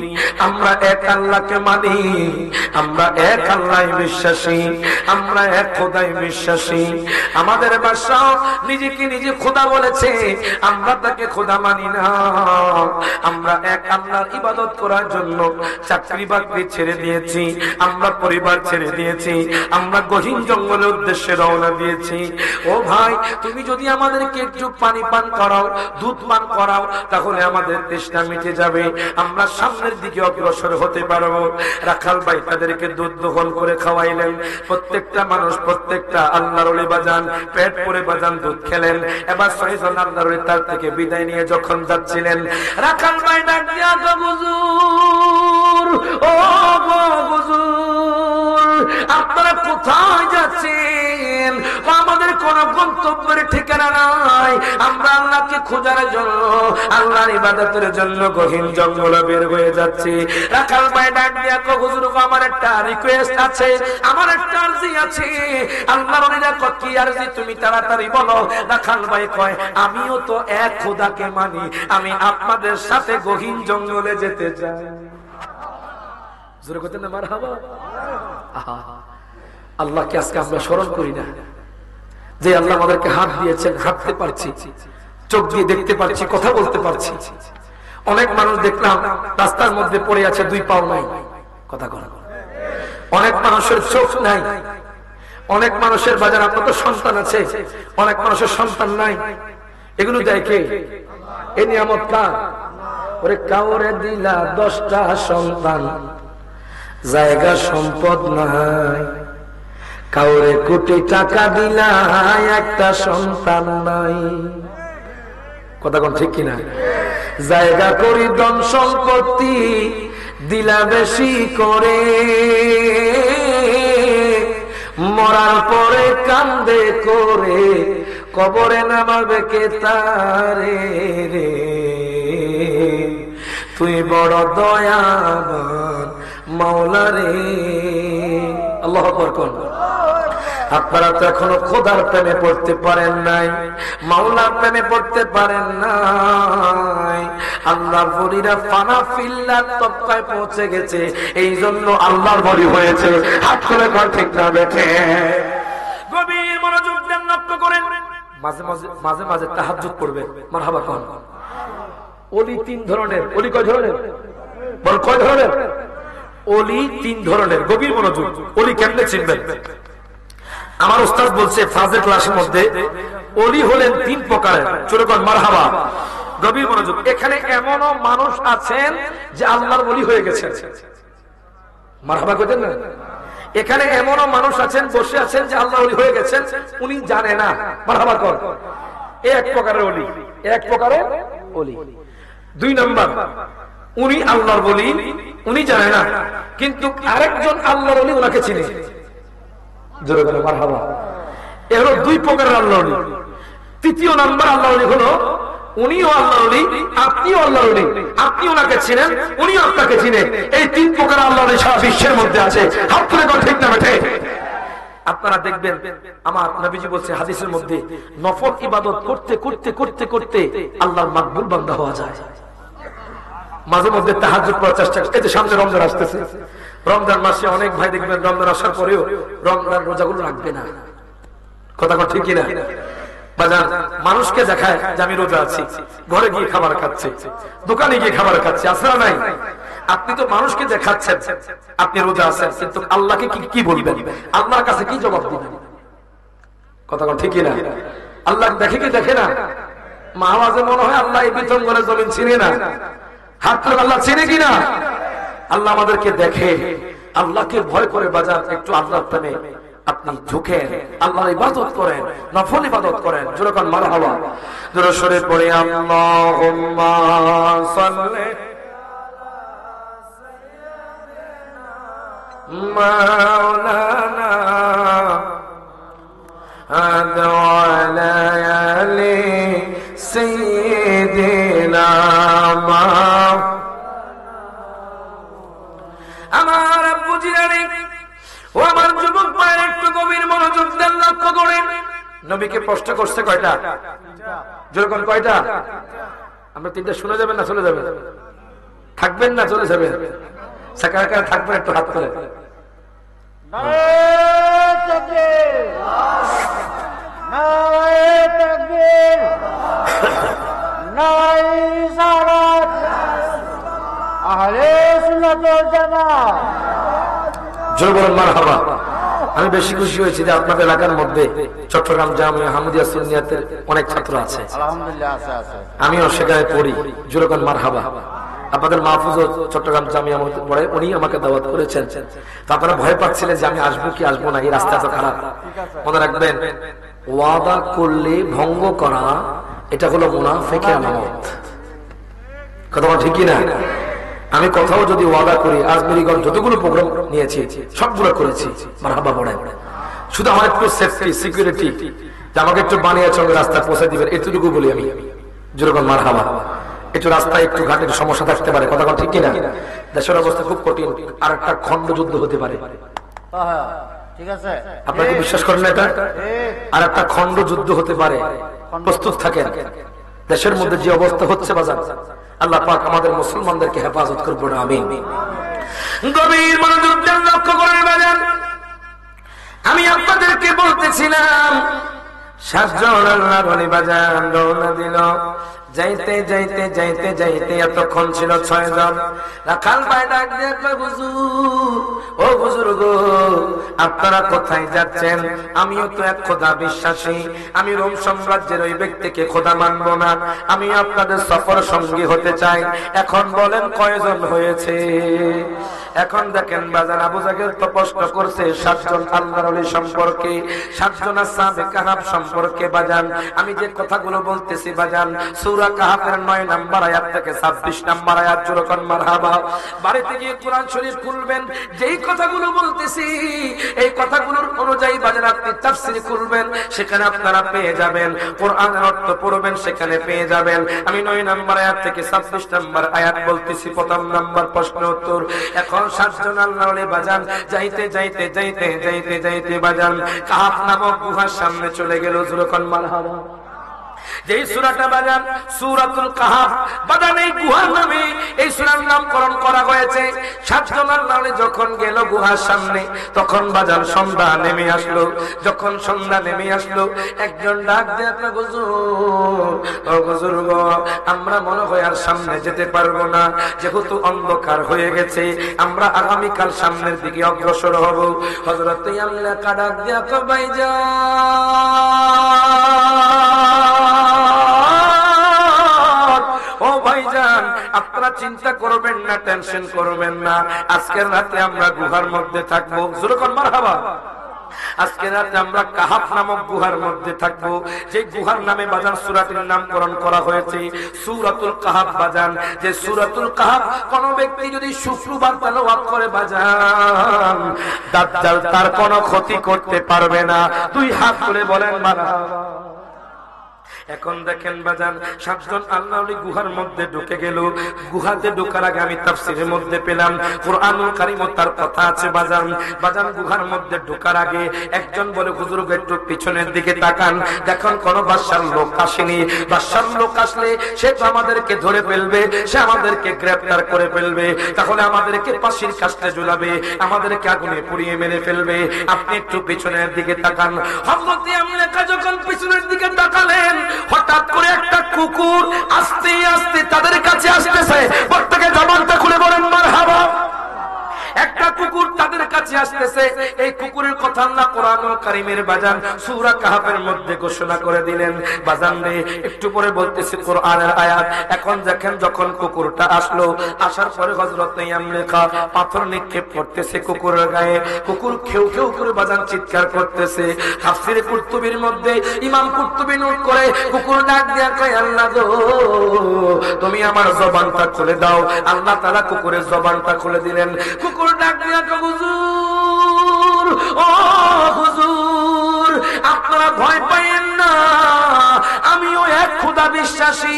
আমরা এক আল্লাহকে মানি, আমরা এক আল্লাহই বিশ্বাসী, আমরা এক খোদাই বিশ্বাসী। আমাদের বাদশা নিজেকে নিজে খোদা বলেছে, আমরা তাকে খোদা মানি না। আমরা এক আল্লাহর ইবাদত করার জন্য চাকরি বাকরি ছেড়ে দিয়েছি, আমরা পরিবার ছেড়ে দিয়েছি, আমরা গহীন জঙ্গলের উদ্দেশ্যে রওনা দিয়েছি। ও ভাই, তুমি যদি আমাদেরকে একটু পানি পান করাও, দুধ পান করাও, তাহলে আমাদের তৃষ্ণা মিটে যাবে, আমরা সামনের দিকে অগ্রসর হতে পারবো। রাখাল ভাই তাদেরকে দুধ দোহন করে খাওয়াইলেন। প্রত্যেকটা মানুষ, প্রত্যেকটা আল্লাহর ওলি বাজান পেট ভরে বাজান দুধ খেলেন। এবার 6 জন আল্লাহর ওলি তার থেকে বিদায় নিয়ে যখন যাচ্ছিলেন, রাখাল ভাই ডাক দিয়া কয়, হুজুর, ও গো হুজুর, আপনারা কোথায় যাচ্ছেন? আমাদের কোন গন্তব্যের ঠিকানা নাই। আমরা আল্লাহকে খোঁজার জন্য, আল্লাহর ইবাদতের জন্য গহীন জঙ্গলে বের হয়ে যাচ্ছি। রাখাল ভাই ডাক দিয়া কয়, হুজুর গো, আমার একটা রিকোয়েস্ট আছে, আমার একটা আরজি আছে। আল্লাহর ওলিরা কয়, কি আরজি? তুমি তাড়াতাড়ি বলো। রাখাল ভাই কয়, আমিও তো এক খোদাকে মানি, আমি আপনাদের সাথে গহীন জঙ্গলে যেতে চাই। জোরে করতেন না মারহাবা? আল্লাহকে আজকে আমরা স্মরণ করি না, যে আল্লাহ আমাদেরকে হাত দিয়েছেন, হাঁটতে পারছি, চোখ দিয়ে দেখতে পারছি, কথা বলতে পারছি। অনেক মানুষ দেখলাম রাস্তার মধ্যে পড়ে আছে, দুই পাও নাই, কথা বলা। অনেক মানুষের চোখ নাই, অনেক মানুষের বাজার আপনার তো সন্তান আছে, অনেক মানুষের সন্তান নাই। এগুলো দেয় কে? এ নিয়ামত কার? ওরে কাউরে দিলা 10টা সন্তান, জায়গা সম্পদ নাই। কাউরে কোটি টাকা দিলা, একটা সন্তান নাই। কথা কোন ঠিক কিনা? জায়গা করি ধন সম্পত্তি দিলা বেশি করে, মরার পরে কান্দে করে কবরে নামাবে কে তারে রে। তুই বড় দয়াবান মাওলা রে। আল্লাহু আকবার কোন। আপনারা তো এখনো খোদার প্রেমে পড়তে পারেন নাই, মাওলার প্রেমে পড়তে পারেন নাই। আল্লাহর বলিরা ফানা ফিল্লার তবকায় পৌঁছে গেছে, এই জন্য আল্লাহর বলি হয়েছে। হাত করে কর ঠিক না বেঠে। গভীর মনোযোগ দেন, লক্ষ্য করেন। মাঝে মাঝে মাঝে মাঝে তাহাজ্জুদ পড়বে। মারহাবা কোন। ওলি 3 ধরনের। ওলি কয় ধরনের? বল কয় ধরনের? ওলি 3 ধরনের। গভীর মনোযোগ। ওলি কেমনে চিনবেন? আমার উস্তাদ বলছে ফাজের ক্লাসের মধ্যে, ওলি হলেন 3 প্রকারের। চলে কোন মারহাবা। গভীর মনোযোগ। এখানে এমনও মানুষ আছেন যে আল্লাহর ওলি হয়ে গেছেন। মারহাবা কইতেন না? এখানে এমনও মানুষ আছেন, বসে আছেন, যে আল্লাহর ওলি হয়ে গেছেন, উনি জানে না। মারহাবা কর। এক প্রকারের ওলি, এক প্রকারের ওলি। 2 নাম্বার, উনি আল্লাহর ওলি, উনি জানে না, কিন্তু আরেকজন আল্লাহর ওলি ওনাকে চিনে। জোরে বলে মারহাবা। এ হলো 2 প্রকারের আল্লাহর ওলি। 3য় নাম্বার আল্লাহর ওলি হলো, উনিও আল্লাহর ওলি, আপনিও আল্লাহর ওলি। আপনি ওনাকে চিনেন, উনিও আপনাকে চিনেন। এই 3 প্রকার আল্লাহর ওলি সারা বিশ্বের মধ্যে আছে। হাত তুলে কোন ঠিক না বেঠে? আপনারা দেখবেন আমার নবীজি বলছে হাদিসের মধ্যে, নফল ইবাদত করতে করতে করতে করতে আল্লাহর মাকবুল বান্দা হওয়া যায়। মাঝে মধ্যে তাহাজ্জুদ পড়ার চেষ্টা করি। এই যে সামনে রমজান আসতেছে, রমজান মাসে অনেক ভাই দেখবেন রমজান আসার পরেও রমজান রোজাগুলো রাখবে না। কথা কথা ঠিক কিনা? বাজার মানুষকে দেখায় যে আমি রোজা আছি, ঘরে গিয়ে খাবার খাচ্ছে, দোকানে গিয়ে খাবার খাচ্ছে, আসরা নাই। আপনি তো মানুষকে দেখাচ্ছেন আপনি রোজা আছেন, কিন্তু আল্লাহকে কি বলবেন? আল্লাহর কাছে কি জবাব দিবেন? কথা কথা ঠিক কিনা? আল্লাহ দেখে কি দেখে না? মাওয়াজে মনে হয় আল্লাহ এই বিতম করে জমিন চিনে না। হাত তুলে আল্লাহ চিনে কিনা? আল্লাহ আমাদেরকে দেখে। আল্লাহকে ভয় করে বাজার একটু আল্লাহর প্রেমে আপনি ঝুঁকেন, আল্লাহর ইবাদত করেন, নফল ইবাদত করেন। জোরে কোন মারহাবা। জোরে সরে পড়ে আল্লাহুম্মা সাল্লি মাওলানা আলা আলি সাইয়্যিদিনা। আমার আব্বু জিরানি ও আমার যুবক ভাইয়ের একটু গভীর মনোযোগ দেন, লক্ষ্য করেন। নবীকে প্রশ্ন করছে কয়টা? যেরকম কয়টা? আমরা 3টা শুনে যাবেন না চলে যাবেন? থাকবেন না চলে যাবেন? সাকার কার থাকবেন একটু হাত করে। আমি বেশি খুশি হয়েছি যে আপনাদের এলাকার মধ্যে চট্টগ্রাম জামিয়া আহমদিয়া সুন্নিয়াতের অনেক ছাত্র আছে। আমিও সেখানে পড়ি। জোরকান মারহাবা। আপনাদের মাহফুজও চট্টগ্রাম জামিয়া পড়ে, উনি আমাকে দাওয়াত করেছেন। তো আপনারা ভয় পাচ্ছিলেন যে আমি আসবো কি আসবো না, এই রাস্তা তো খারাপ। মনে রাখবেন, ওয়াদা করলে ভঙ্গ করা এটা হলো মুনাফিকের আলামত। কথা ঠিক কিনা? আমি কথাও যদি ওয়াদা করি, আজমেরিগঞ্জ যতগুলো প্রোগ্রাম নিয়েছি সবগুলো করেছি। মারহাবা পড়েন। শুধু আমার একটু সেফটি সিকিউরিটি যে আমাকে একটু বানিয়ে চলে রাস্তায় পৌঁছে দিবেন, এতটুকু বলি আমি। যেরকম মারহাবা, একটু রাস্তায় একটু ঘাটের সমস্যা থাকতে পারে, কথা ঠিক কিনা? দেশের অবস্থা খুব কঠিন, আর একটা খন্ড যুদ্ধ হতে পারে, আপনাকে বিশ্বাস করেন না এটা? আর একটা খন্ড যুদ্ধ হতে পারে, প্রস্তুত থাকেন। দেশের মধ্যে যে অবস্থা হচ্ছে বাজার, আল্লাহ পাক আমাদের মুসলমানদেরকে হেফাজত করবো না, আমিন। গভীর মনোযোগ দিয়ে লক্ষ্য করেন বাজার, আমি আপনাদেরকে বলতেছিলাম 7 জন আল্লাহর ওলি বাজার রওনা দিল। যাইতে যাইতে যাইতে যাইতে এতক্ষণ ছিল 6 জন। রাখাল ভাই ডাক দিয়ে কয়, হুজুর, ও হুজুর গো, আপনারা কোথায় যাচ্ছেন? আমিও তো এক খোদা বিশ্বাসী, আমি রোম সাম্রাজ্যের ওই ব্যক্তিকে খোদা মানব না, আমি আপনাদের সফর সঙ্গী হতে চাই। এখন বলেন কয়জন হয়েছে? এখন দেখেন বাজান, আবু জাহেল তো প্রশ্ন করছে 7 জন আল্লাহর ওলি সম্পর্কে, 7 জন আসহাবে কাহাফ সম্পর্কে। বাজান আমি যে কথাগুলো বলতেছি বাজান, সূরা কাহাফের 9 নম্বর আয়াত থেকে 26 নম্বর আয়াত, যখন মারহাবা বাড়িতে গিয়ে কোরআন শরীফ খুলবেন, যেই কথাগুলো বলতেছি এই কথাগুলোর অনুযায়ী বাজান আপনি তাফসীর খুলবেন, সেখানে আপনারা পেয়ে যাবেন, কোরআনের অর্থ পড়বেন, সেখানে পেয়ে যাবেন। আমি 9 নম্বর আয়াত থেকে 26 নম্বর আয়াত বলতেছি, প্রথম নম্বর প্রশ্ন উত্তর। এখন 7 জন আল্লাহর ওলি বাজান যাইতে যাইতে যাইতে যাইতে যাইতে বাজান কাহাফ নামক গুহার সামনে চলে গেল, যখন মারহাবা। যেই সূরাটা বাজান সূরাতুল কাহাফ, বাজান এই গুহার নামে এই সূরার নামকরণ করা হয়েছে। 7 জন আল্লাহর ওলি যখন গেল গুহার সামনে, তখন বাজান সন্ধ্যা নেমে আসলো। যখন সন্ধ্যা নেমে আসলো, একজন ডাক দিয়ে, হুজুর, ও হুজুর গো, আমরা মনে হয় আর সামনে যেতে পারবো না, যেহেতু অন্ধকার হয়ে গেছে, আমরা আগামীকাল সামনের দিকে অগ্রসর হব। হযরত আল্লাহ ডাক দিয়ে কয়, ভাইজান, ও ভাইজান, আপনারা চিন্তা করবেন না, টেনশন করবেন না, আজকের রাতে আমরা গুহার মধ্যে থাকবো। যখন মারহাবা, আজকে রাতে আমরা কাহাফ নামক গুহার মধ্যে থাকবো। যে গুহার নামে বাজান সূরাটির নামকরণ করা হয়েছে সূরাতুল কাহাফ। বাজান যে সূরাতুল কাহাফ কোন ব্যক্তি যদি শুক্রবার তেলাওয়াত করে বাজান, দাজ্জাল তার কোনো ক্ষতি করতে পারবে না। 2 হাত তুলে বলেন মারহাবা। এখন দেখেন বাজান 7 জন আল্লাহর ওলি গুহার মধ্যে ঢুকে গেল। গুহাতে ঢোকার আগে আমি তাফসীরের মধ্যে পেলাম, কুরআনুল কারীমে তার কথা আছে বাজান। বাজান গুহার মধ্যে ঢোকার আগে একজন বলে, হুজুর একটু পিছনের দিকে তাকান, দেখুন কোন বাদশার লোক আসেনি। বাদশার লোক আসলে সে তো আমাদেরকে ধরে ফেলবে, সে আমাদেরকে গ্রেফতার করে ফেলবে, তাহলে আমাদেরকে ফাঁসির কাস্টে ঝুলাবে, আমাদেরকে আগুনে পুড়িয়ে মেরে ফেলবে। আপনি একটু পিছনের দিকে তাকান। হযরত আমলেকা যখন পিছনের দিকে তাকালেন, হঠাৎ করে একটা কুকুর আস্তে আস্তে তাদের কাছে আসতেছে। প্রত্যেকে জবানটা খুলে বলেন মারহাবা। একটা কুকুর তাদের কাছে আসতেছে। এই কুকুরের কথা আল্লাহ কোরআনুল কারীমের বাজান সূরা কাহাফের মধ্যে ঘোষণা করে দিলেন। বাজান রে, একটু পরে বলতেছি কোরআনের আয়াত। এখন দেখেন যখন কুকুরটা আসলো, আসার পরে হযরত আমলেকা পাথর নিক্ষেপ করতেছে কুকুরের গায়ে। কুকুর খেউ খেউ করে বাজান চিৎকার করতেছে। তাফসীরে কুরতুবীর মধ্যে ইমাম কুরতুবী নোট করে, কুকুর ডাক দিয়া কয়, আল্লাহ গো, তুমি আমার জবানটা খুলে দাও। আল্লাহ তাআলা কুকুরের জবানটা খুলে দিলেন। কুকুর ডাক দিয়া কয়, হুজুর, ও হুজুর, আপনারা ভয় পাইয়েন না, আমিও এক খোদা বিশ্বাসী,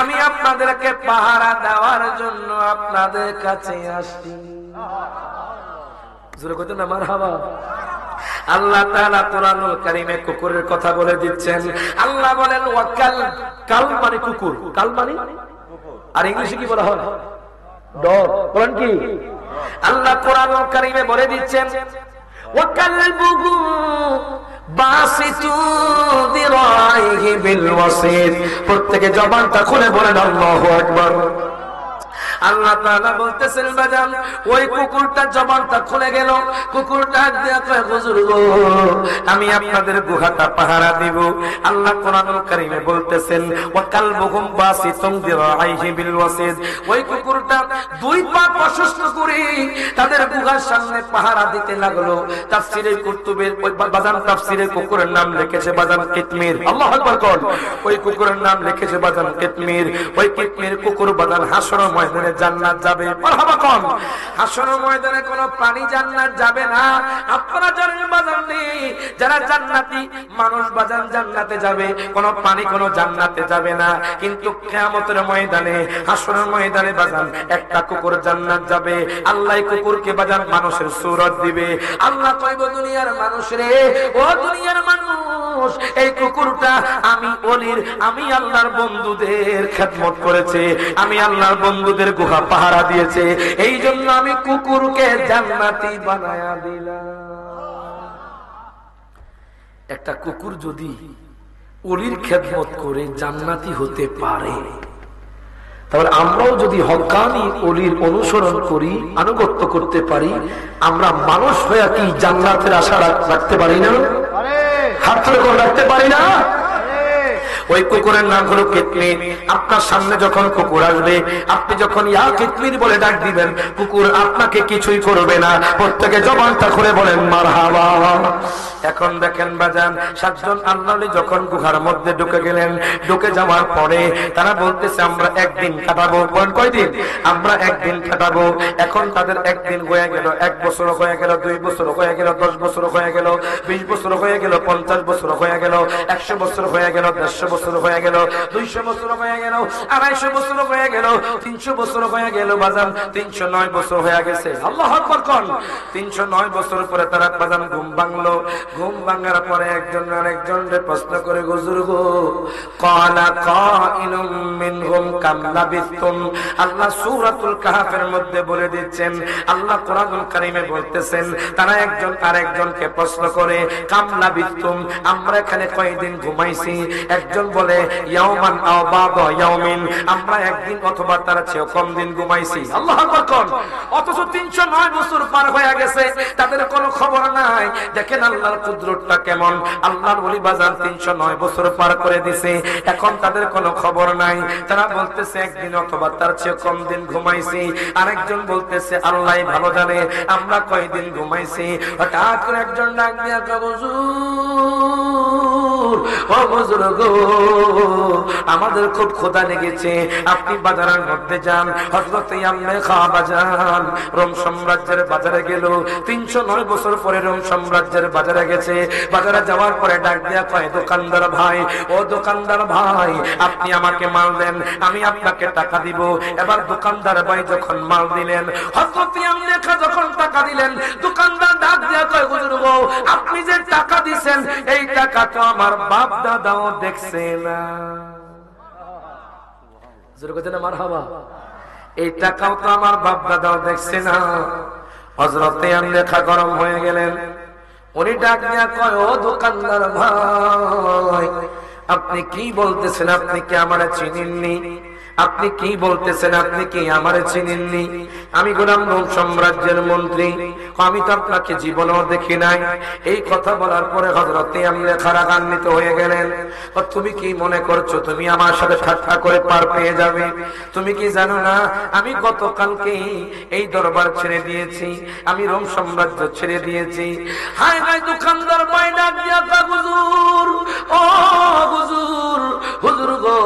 আমি আপনাদেরকে পাহারা দেওয়ার জন্য আপনাদের কাছে আসছি। জোরে কইতে না মারহাবা। আল্লাহ তাআলা কোরআনুল কারীমে কুকুরের কথা বলে দিচ্ছেন। আল্লাহ বলেন ওয়াকাল, কাল মানে কুকুর, কাল মানে কুকুর, আর ইংলিশে কি বলা হয়? ডগ। বলেন কি? আল্লাহ কোরআনুল কারীমে বলে দিচ্ছেন ওয়াকালবুহু বাসিতু দিরাইহি বিল ওয়াসিদ। প্রত্যেকে জবানটা খুলে বলেন আল্লাহু আকবার। আল্লাহ তাআলা বলতেছেন বাজান, ওই কুকুরটা জবানটা খুলে গেল। কুকুরটা দিয়ে কয়, হুজুর গো, আমি আপনাদের গুহাটা পাহারা দিব। আল্লাহ কোরআনুল কারীমে বলতেছেন ওয়া কালবুহুম বাসিতুম দিরাইহি বিল ওয়াসিদ। ওই কুকুরটা 2 পা প্রশস্ত করে তাদের গুহার সামনে পাহারা দিতে লাগলো। তাফসীরে কুরতুবীর ওই বাজান তাফসীরে কুকুরের নাম লিখেছে বাজান কিতমির। আল্লাহু আকবার কোন। ওই কুকুরের নাম লিখেছে বাজান কিতমির। ওই কিতমির কুকুর বাজান হাসর ময়দানে করে জান্নাত যাবে। মারহাবা কোন? হাসরের ময়দানে কোনো প্রাণী জান্নাত যাবে না। আপনারা জানেন বাজান নেই, যারা জান্নাতি মানুষ বাজান জান্নাতে যাবে, কোনো প্রাণী কোনো জান্নাতে যাবে না। কিন্তু কিয়ামতের ময়দানে, হাসরের ময়দানে বাজান একটা কুকুর জান্নাত যাবে। আল্লাহ কুকুরকে বাজান মানুষের সূরত দিবে। আল্লাহ কইব দুনিয়ার মানুষ রে, ও দুনিয়ার মানুষ, এই কুকুরটা আমি ওলির, আমি আল্লাহর বন্ধুদের খেদমত করেছে, আমি আল্লাহর বন্ধুদের গুহা পাহারা দিয়েছে, এই জন্য আমি কুকুরকে জান্নাতি বানায়া দিলাম। একটা কুকুর যদি ওলির খেদমত করে জান্নাতি হতে পারে, তাহলে আমরাও যদি হক্কানি ওলির অনুসরণ করি, আনুগত্য করতে পারি, আমরা মানুষ হয়ে কি জান্নাতের আশা রাখতে পারি না? হাত ধরে রাখতে পারি না? ওই কুকুরের নাম হলো কিতমির। আপনার সামনে যখন কুকুর আসবে, আপনি যখন ইয়া কিতমির বলে ডাক দিবেন, কুকুর আপনাকে কিছুই করবে না। প্রত্যেকে জবানটা খুলে বলেন মারহাবা। এখন দেখেন বাজান, 7 জন আল্লাহলি যখন গুহার মধ্যে ঢুকে গেলেন, ঢুকে যাওয়ার পরে তারা বলতেছে আমরা একদিন কাটাবো। বলেন কয়দিন? আমরা একদিন কাটাবো। এখন তাদের একদিন হয়ে গেল, 1 বছর হয়ে গেল, 2 বছর হয়ে গেল, 10 বছর হয়ে গেল, 20 বছর হয়ে গেল, 50 বছর হয়ে গেল, 100 বছর হয়ে গেল, 150 বছর হয়ে গেল, 200 বছর হয়ে গেল, 250 বছর হয়ে গেল, 300 বছর হয়ে গেল বাজান, 309 বছর হয়ে গেছে। আল্লাহু আকবার কোন? 309 বছর পরে তারা বাজান ঘুম ভাঙলো। ঘুম ভাঙার পরে একজন আরেকজনকে প্রশ্ন করে, হুজুর গো, ক্বালা কাইলুম মিনহুম কাম লাবিসতুম। আল্লাহ সূরাতুল কাহফের মধ্যে বলে দিচ্ছেন, আল্লাহ কোরআনুল কারীমে বলতেছেন, তারা একজন আরেকজনকে প্রশ্ন করে, কাম লাবিসতুম, আমরা এখানে কয়দিন ঘুমাইছি? একজন বলে ইয়াওমান আও বাদা ইয়াওমিন, আমরা একদিন অথবা তার চেয়ে কম দিন ঘুমাইছি। আল্লাহু আকবার কোন? অথচ 309 বছর পার হয়ে গেছে, তাদের কোনো খবর নাই। দেখেন আল্লাহর কুদরতটা কেমন। আল্লাহর ওলি বাজার 309 বছর পার করে দিছে, এখন তাদের কোনো খবর নাই। তারা বলতেছে একদিন অথবা তার চেয়ে কম দিন ঘুমাইছি। আরেকজন বলতেছে আল্লাহই ভালো জানে আমরা কয়দিন ঘুমাইছি। হঠাৎ করে একজন ডাক দিয়া কয়, হুজুর, ও হুজুর গো, আমাদের খুব ক্ষুধা লেগেছে, আপনি বাজারের মধ্যে যান। হযরত ইয়ামনে খা বাজার রোম সাম্রাজ্যের বাজারে গেল। 309 বছর পরে রোম সাম্রাজ্যের বাজারে গেছে। বাজারে যাওয়ার পরে ডাক দিয়া কয়, দোকানদার ভাই, ও দোকানদার ভাই, আপনি আমাকে মাল দেন, আমি আপনাকে টাকা দিব। এবার দোকানদার ভাই যখন মাল দিলেন, হযরত ইয়ামনে খা যখন টাকা দিলেন, দোকানদার ডাক দিয়া কয়, হুজুর গো, আপনি যে টাকা দিবেন, এই টাকা তো আমার বাপ দাদাও দেখছে না। মারহাবা। এই টাকাও তো আমার বাপ দাদাও দেখছে না। হযরত ইয়ামনে খা গরম হয়ে গেলেন। উনি ডাক দিয়া কয়, ও দোকানদার ভাই, আপনি কি বলতেছেন? আপনি কি আমারে চিনেননি? আপনি কি বলতেছেন? আপনি কি আমারে চিনেননি? আমি গোলাম রোম সাম্রাজ্যের মন্ত্রী, আমি তো আপনাকে জীবনেও দেখি নাই। এই কথা বলার পরে হযরত ইয়ামনে খা রাগান্বিত হয়ে গেলেন। তুমি কি মনে করছো তুমি আমার সাথে ঠাট্টা করে পার পেয়ে যাবে? তুমি কি জানো না আমি গতকালকে এই দরবার ছেড়ে দিয়েছি, আমি রোম সাম্রাজ্য ছেড়ে দিয়েছি। হায় হায়, দোকানদার ভাই ডাক দিয়া কয়, হুজুর, ও হুজুর, হুজুর গো,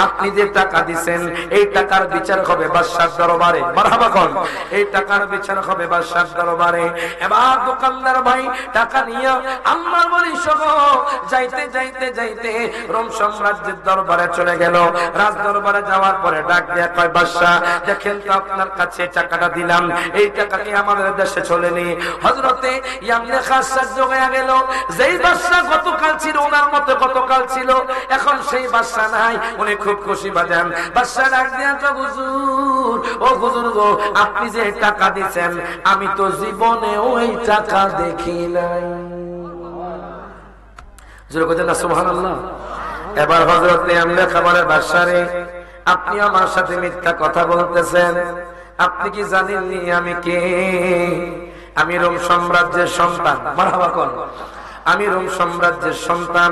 আপনি যে টাকা দিবেন, এই টাকার বিচার হবে বাদশার দরবারে। মারহাবা কোন? এই টাকার বিচার হবে বাদশার দরবারে। এবার দোকানদার ভাই টাকা নিয়ে আল্লাহর ওলি সহ যাইতে যাইতে যাইতে রোম সাম্রাজ্যের দরবারে চলে গেল। রাজ দরবারে যাওয়ার পরে ডাক দিয়া কয়, বাদশা, দেখেন তো আপনার কাছে টাকাটা দিলাম, এই টাকা কি আমাদের দেশে চলেনি? হযরতে ইয়ামনে খা আশ্চর্য হয়ে গেল। যেই বাদশা গতকাল ছিল ওনার মতো গতকাল ছিল, এখন সেই বাদশা নাই। উনি খুব খুশি বাজান। বাদশা ডাক দিয়া কয়, হুজুর, ও হুজুর গো, আপনি যে টাকা দিবেন, আমি তো জীবনেও এই টাকা দেখি নাই। জোরে কইতেন না সুবহানাল্লাহ। এবার হযরত ইয়ামনে খা বলে, বাদশা রে, আপনি আমার সাথে মিথ্যা কথা বলতেছেন। আপনি কি জানেননি আমি কে? আমি রোম সাম্রাজ্যের সন্তান। মারহাবা কোন? আমি রোম সাম্রাজ্যের সন্তান,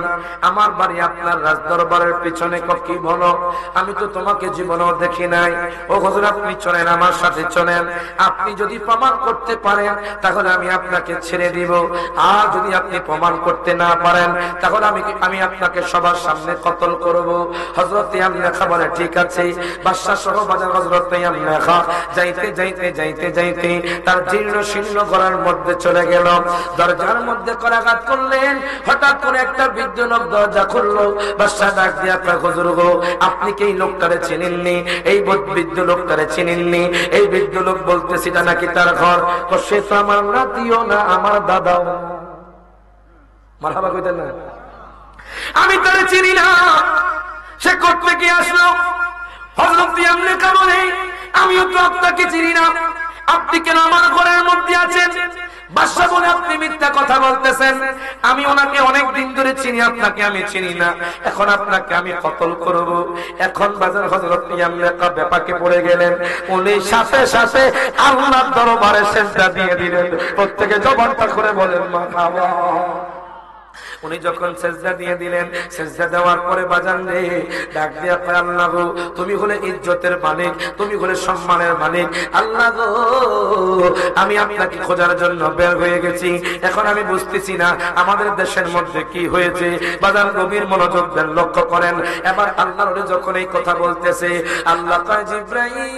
আমার বাড়ি আপনার রাজদরবারের পিছনে। কি বলো? আমি তো তোমাকে জীবনেও দেখি নাই। ও হুজুর, আপনি চলেন, আমার সাথে চলেন। আপনি যদি প্রমাণ করতে পারেন তাহলে আমি আপনাকে ছেড়ে দিব, আর যদি আপনি প্রমাণ করতে না পারেন তাহলে আমি আপনাকে সবার সামনে কতল করব। হযরত ইয়ামলাখা বলে ঠিক আছে। বাদশা সহ বাজার হযরত ইয়ামলাখা যাইতে যাইতে যাইতে যাইতে তার জীর্ণ শীর্ণ ঘরের মধ্যে চলে গেল। দরজার মধ্যে করাঘাত করলেন। হঠাৎ করে একটা বৃদ্ধ লোক দরজা খুললো। বাদশা ডাক দিয়া কয়, হুজুর গো, আপনি কি এই লোকটারে চিনেননি? এই বৃদ্ধ লোকটারে চিনেননি? এই বৃদ্ধ লোক বলতেছি এটা নাকি তার ঘর। সে তো আমার নাতিও না, আমার দাদাও না। মারহাবা কইতেন না? আমি তারে চিনি না। সে কোথা থেকে আসলো? হযরত ইয়ামলাখা বলে, আমিও তো আপনাকে চিনি না, আপনি কেন আমার ঘরের মধ্যে আছেন? বাদশা বলে, আপনি মিথ্যা কথা বলতেছেন। আমি ওনাকে অনেক দিন ধরে চিনি, আপনাকে আমি চিনি না। এখন আপনাকে আমি কতল করব। এখন বাজার হযরত ইয়ামলাখা ব্যাপাকে পড়ে গেলেন। উনি সাথে সাথে আল্লাহর দরবারে সিজদা দিয়ে দিলেন। প্রত্যেকে জবানটা করে বলেন মারহাবা। উনি যখন সিজদা দিয়ে দিলেন, সিজদা দেওয়ার পরে বাজান রে ডাক দিয়া কয়, আল্লাহ গো, তুমি হলে ইজ্জতের মালিক, তুমি হলে সম্মানের মালিক। আল্লাহ গো, আমি আপনাকে খোঁজার জন্য বের হয়ে গেছি। এখন আমি বুঝতেছি না আমাদের দেশের মধ্যে কি হয়েছে। বাজান গভীর মনোযোগ দেন, লক্ষ্য করেন। এবার আল্লাহর যখন এই কথা বলতেছে, আল্লাহ কয়, জিবরাইল,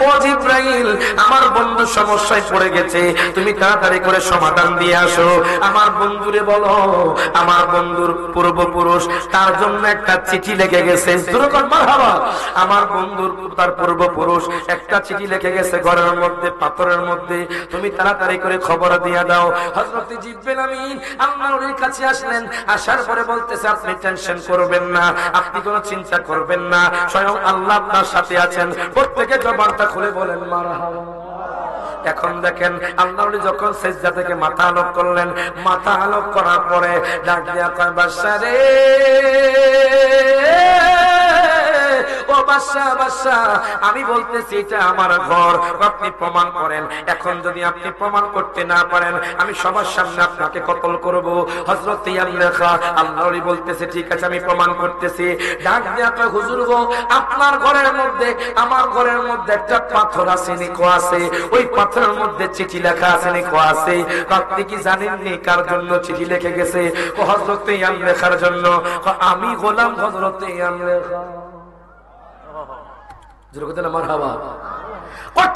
ও জিবরাইল, আমার বন্ধু সমস্যায় পড়ে গেছে, তুমি তাড়াতাড়ি করে সমাধান দিয়ে আসো। আমার বন্ধুরে বলো, আমার বন্ধুর পূর্বপুরুষ, তার জন্য একটা চিঠি লিখে গেছে। মারহাবা। আমার বন্ধুর তার পূর্বপুরুষ একটা চিঠি লিখে গেছে ঘরের মধ্যে, পাথরের মধ্যে, তুমি তাড়াতাড়ি করে খবর দিয়ে দাও। হযরত জিবরাইল আমিন আল্লাহর কাছে আসলেন। আসার পরে বলতেছে, আপনি টেনশন করবেন না, আপনি কোনো চিন্তা করবেন না, স্বয়ং আল্লাহ আপনার সাথে আছেন। প্রত্যেকে জবানটা খুলে বলেন মারহাবা। এখন দেখেন, আল্লাহ যখন সিজদা থেকে মাথা আলোক করলেন, মাথা আলোক করার পরে ডাক দিয়া কয়, বাদশা রে, ও বাদশা, বাদশা, আমি বলতেছি এটা আমার ঘর, আপনি প্রমাণ করেন। এখন যদি আপনি প্রমাণ করতে না পারেন, আমি সবার সামনে আপনাকে কতল করব। হযরত ইয়ামলাখা আল্লাহরই বলতেছে, ঠিক আছে, আমি প্রমাণ করতেছি। ডাক দিয়া কয়, হুজুর গো, আপনার ঘরের মধ্যে আমার ঘরের মধ্যে একটা পাথর আছে, নিকো আছে, ওই পাথরের মধ্যে চিঠি লেখা আছে, নিকো আছে। আপনি কি জানেননি কার জন্য চিঠি লিখে গেছে? ও হযরত ইয়ামলাখার জন্য। আমি গোলাম হযরত ইয়ামলাখা।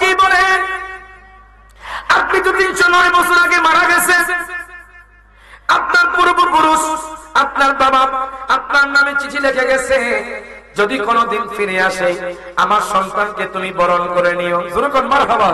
কি বলেন? আপনি তো 309 বছর আগে মারা গেছেন। আপনার পূর্বপুরুষ, আপনার বাবা আপনার নামে চিঠি লিখে গেছে, যদি কোনদিন ফিরে আসে আমার সন্তানকে তুমি বরণ করে নিও। যুরকন মারহাবা।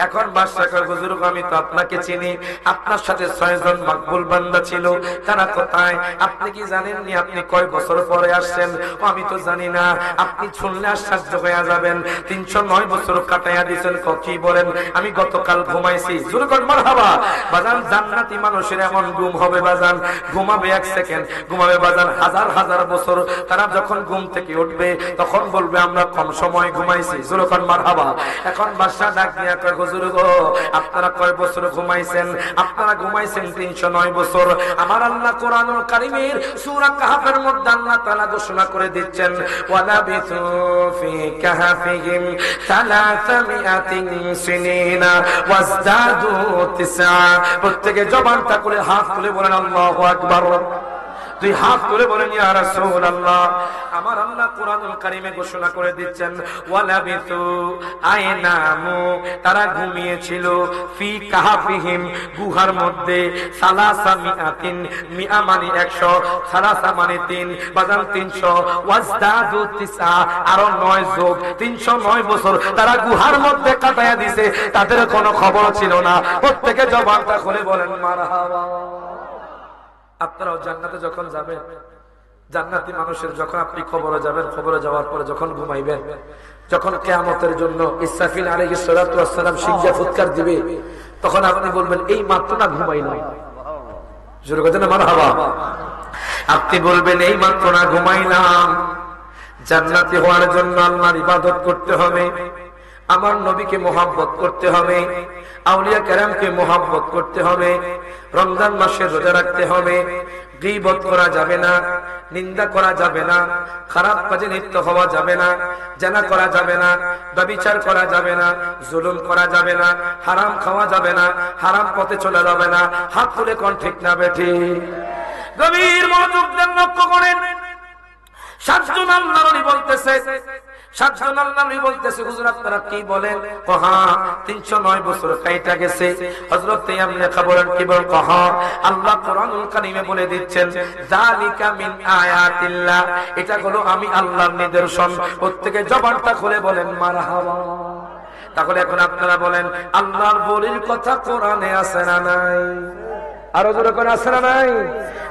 এখন বাদশা কয়, হুজুর আমি তো আপনাকে চিনি, আপনার সাথে 6 জন মাকবুল বান্দা ছিল, তারা কোথায়? আপনি কি জানেননি আপনি কয় বছর পরে আসছেন? আমি তো জানি না, আপনি শুনলে আশ্চর্য হয়ে যাবেন। 309 বছর কাটাইয়া দিয়েছেন। কি বলেন? আমি গতকাল ঘুমাইছি। যুরকন মারহাবা। বাজান জান্নাতি মানুষের এমন ঘুম হবে বাজান, ঘুমাবে 1 সেকেন্ড, ঘুমাবে বাজান হাজার হাজার বছর। তারা যখন ঘুম থেকে উঠবে তখন বলবে আমরা কম সময় ঘুমাইছি। যুরকন মারহাবা। এখন বাদশা ডাক দিয়া কয়, হুজুর গো, আপনারা কয় বছর ঘুমাইছেন? আপনারা ঘুমাইছেন 309 বছর। আমার আল্লাহ কোরআনুল কারীমের সূরা কাহফের মধ্যে আল্লাহ তাআলা ঘোষণা করে দিচ্ছেন, ওয়ালা বিতু ফি কাহফিহিম 300 সিনিনা ওয়াজদাদু 9। প্রত্যেকে জবানটা করে হাত তুলে বলেন আল্লাহু আকবার। দুই হাত তুলে বলেন ইয়া রাসূলুল্লাহ। আমার আল্লাহ কোরআনুল কারীমে ঘোষণা করে দিচ্ছেন, ওয়ালাবিতু আয়নামু, তারা ঘুমিয়েছিল, ফি কাহফিহিম, গুহার মধ্যে, সালাসা মিআতিন, মিআ মানে 100, সালাসা মানে 3, বাজান 300, ওয়াজদাদু 9, আরো 9 যোগ 309 বছর তারা গুহার মধ্যে কাটায়া দিয়েছে, তাদের কোনো খবর ছিল না। প্রত্যেকে জবানটা খুলে বলেন মারহাবা। আপনারাও জান্নাতে যখন যাবেন, জান্নাতি মানুষের যখন আপনি খবরে যাবেন, খবরে যাওয়ার পরে যখন ঘুমাইবেন, যখন কিয়ামতের জন্য ইসরাফিল আলাইহিস সালাতু ওয়াস সালাম সিংহা ফুৎকার দিবে, তখন আপনি বলবেন এই মাত্র না ঘুমাইলাম। জোরে কথা না মারহাবা। আপনি বলবেন এই মাত্র না ঘুমাইলাম। জান্নাতি হওয়ার জন্য আল্লাহর ইবাদত করতে হবে, আমার নবীকে মোহাব্বত করতে হবে, আউলিয়া কেরামকে মোহাব্বত করতে হবে, রমজান মাসে রোজা রাখতে হবে, গীবত করা যাবে না, নিন্দা করা যাবে না, খারাপ কাজে লিপ্ত হওয়া যাবে না, জানা করা যাবে না, ব্যভিচার করা যাবে না, জুলুম করা যাবে না, হারাম খাওয়া যাবে না, হারাম পথে চলে যাবে না। হাত তুলে কোন ঠিক না বেঠি? গভীর মনোযোগ দেন, লক্ষ্য করেন। সাতজন আল্লাহর ওলি বলতেছে, সাতজন আল্লাহর ওলি বলতেছে, হুজুর আপনারা কি বলেন? কহা 309 বছর কাইটা গেছে। হযরত ইয়ামনে খবরেন কি বলেন? কহা আল্লাহ কোরআনুল কারীমে বলে দিচ্ছেন, যালিকা মিন আয়াতিল্লাহ, এটা হলো আমি আল্লাহর নিদর্শন। প্রত্যেকে জবানটা খুলে বলেন মারহাবা। তাহলে এখন আপনারা বলেন, আল্লাহর ওলির কথা কোরআনে আছে না নাই? আরো জোরে করে আছে না নাই?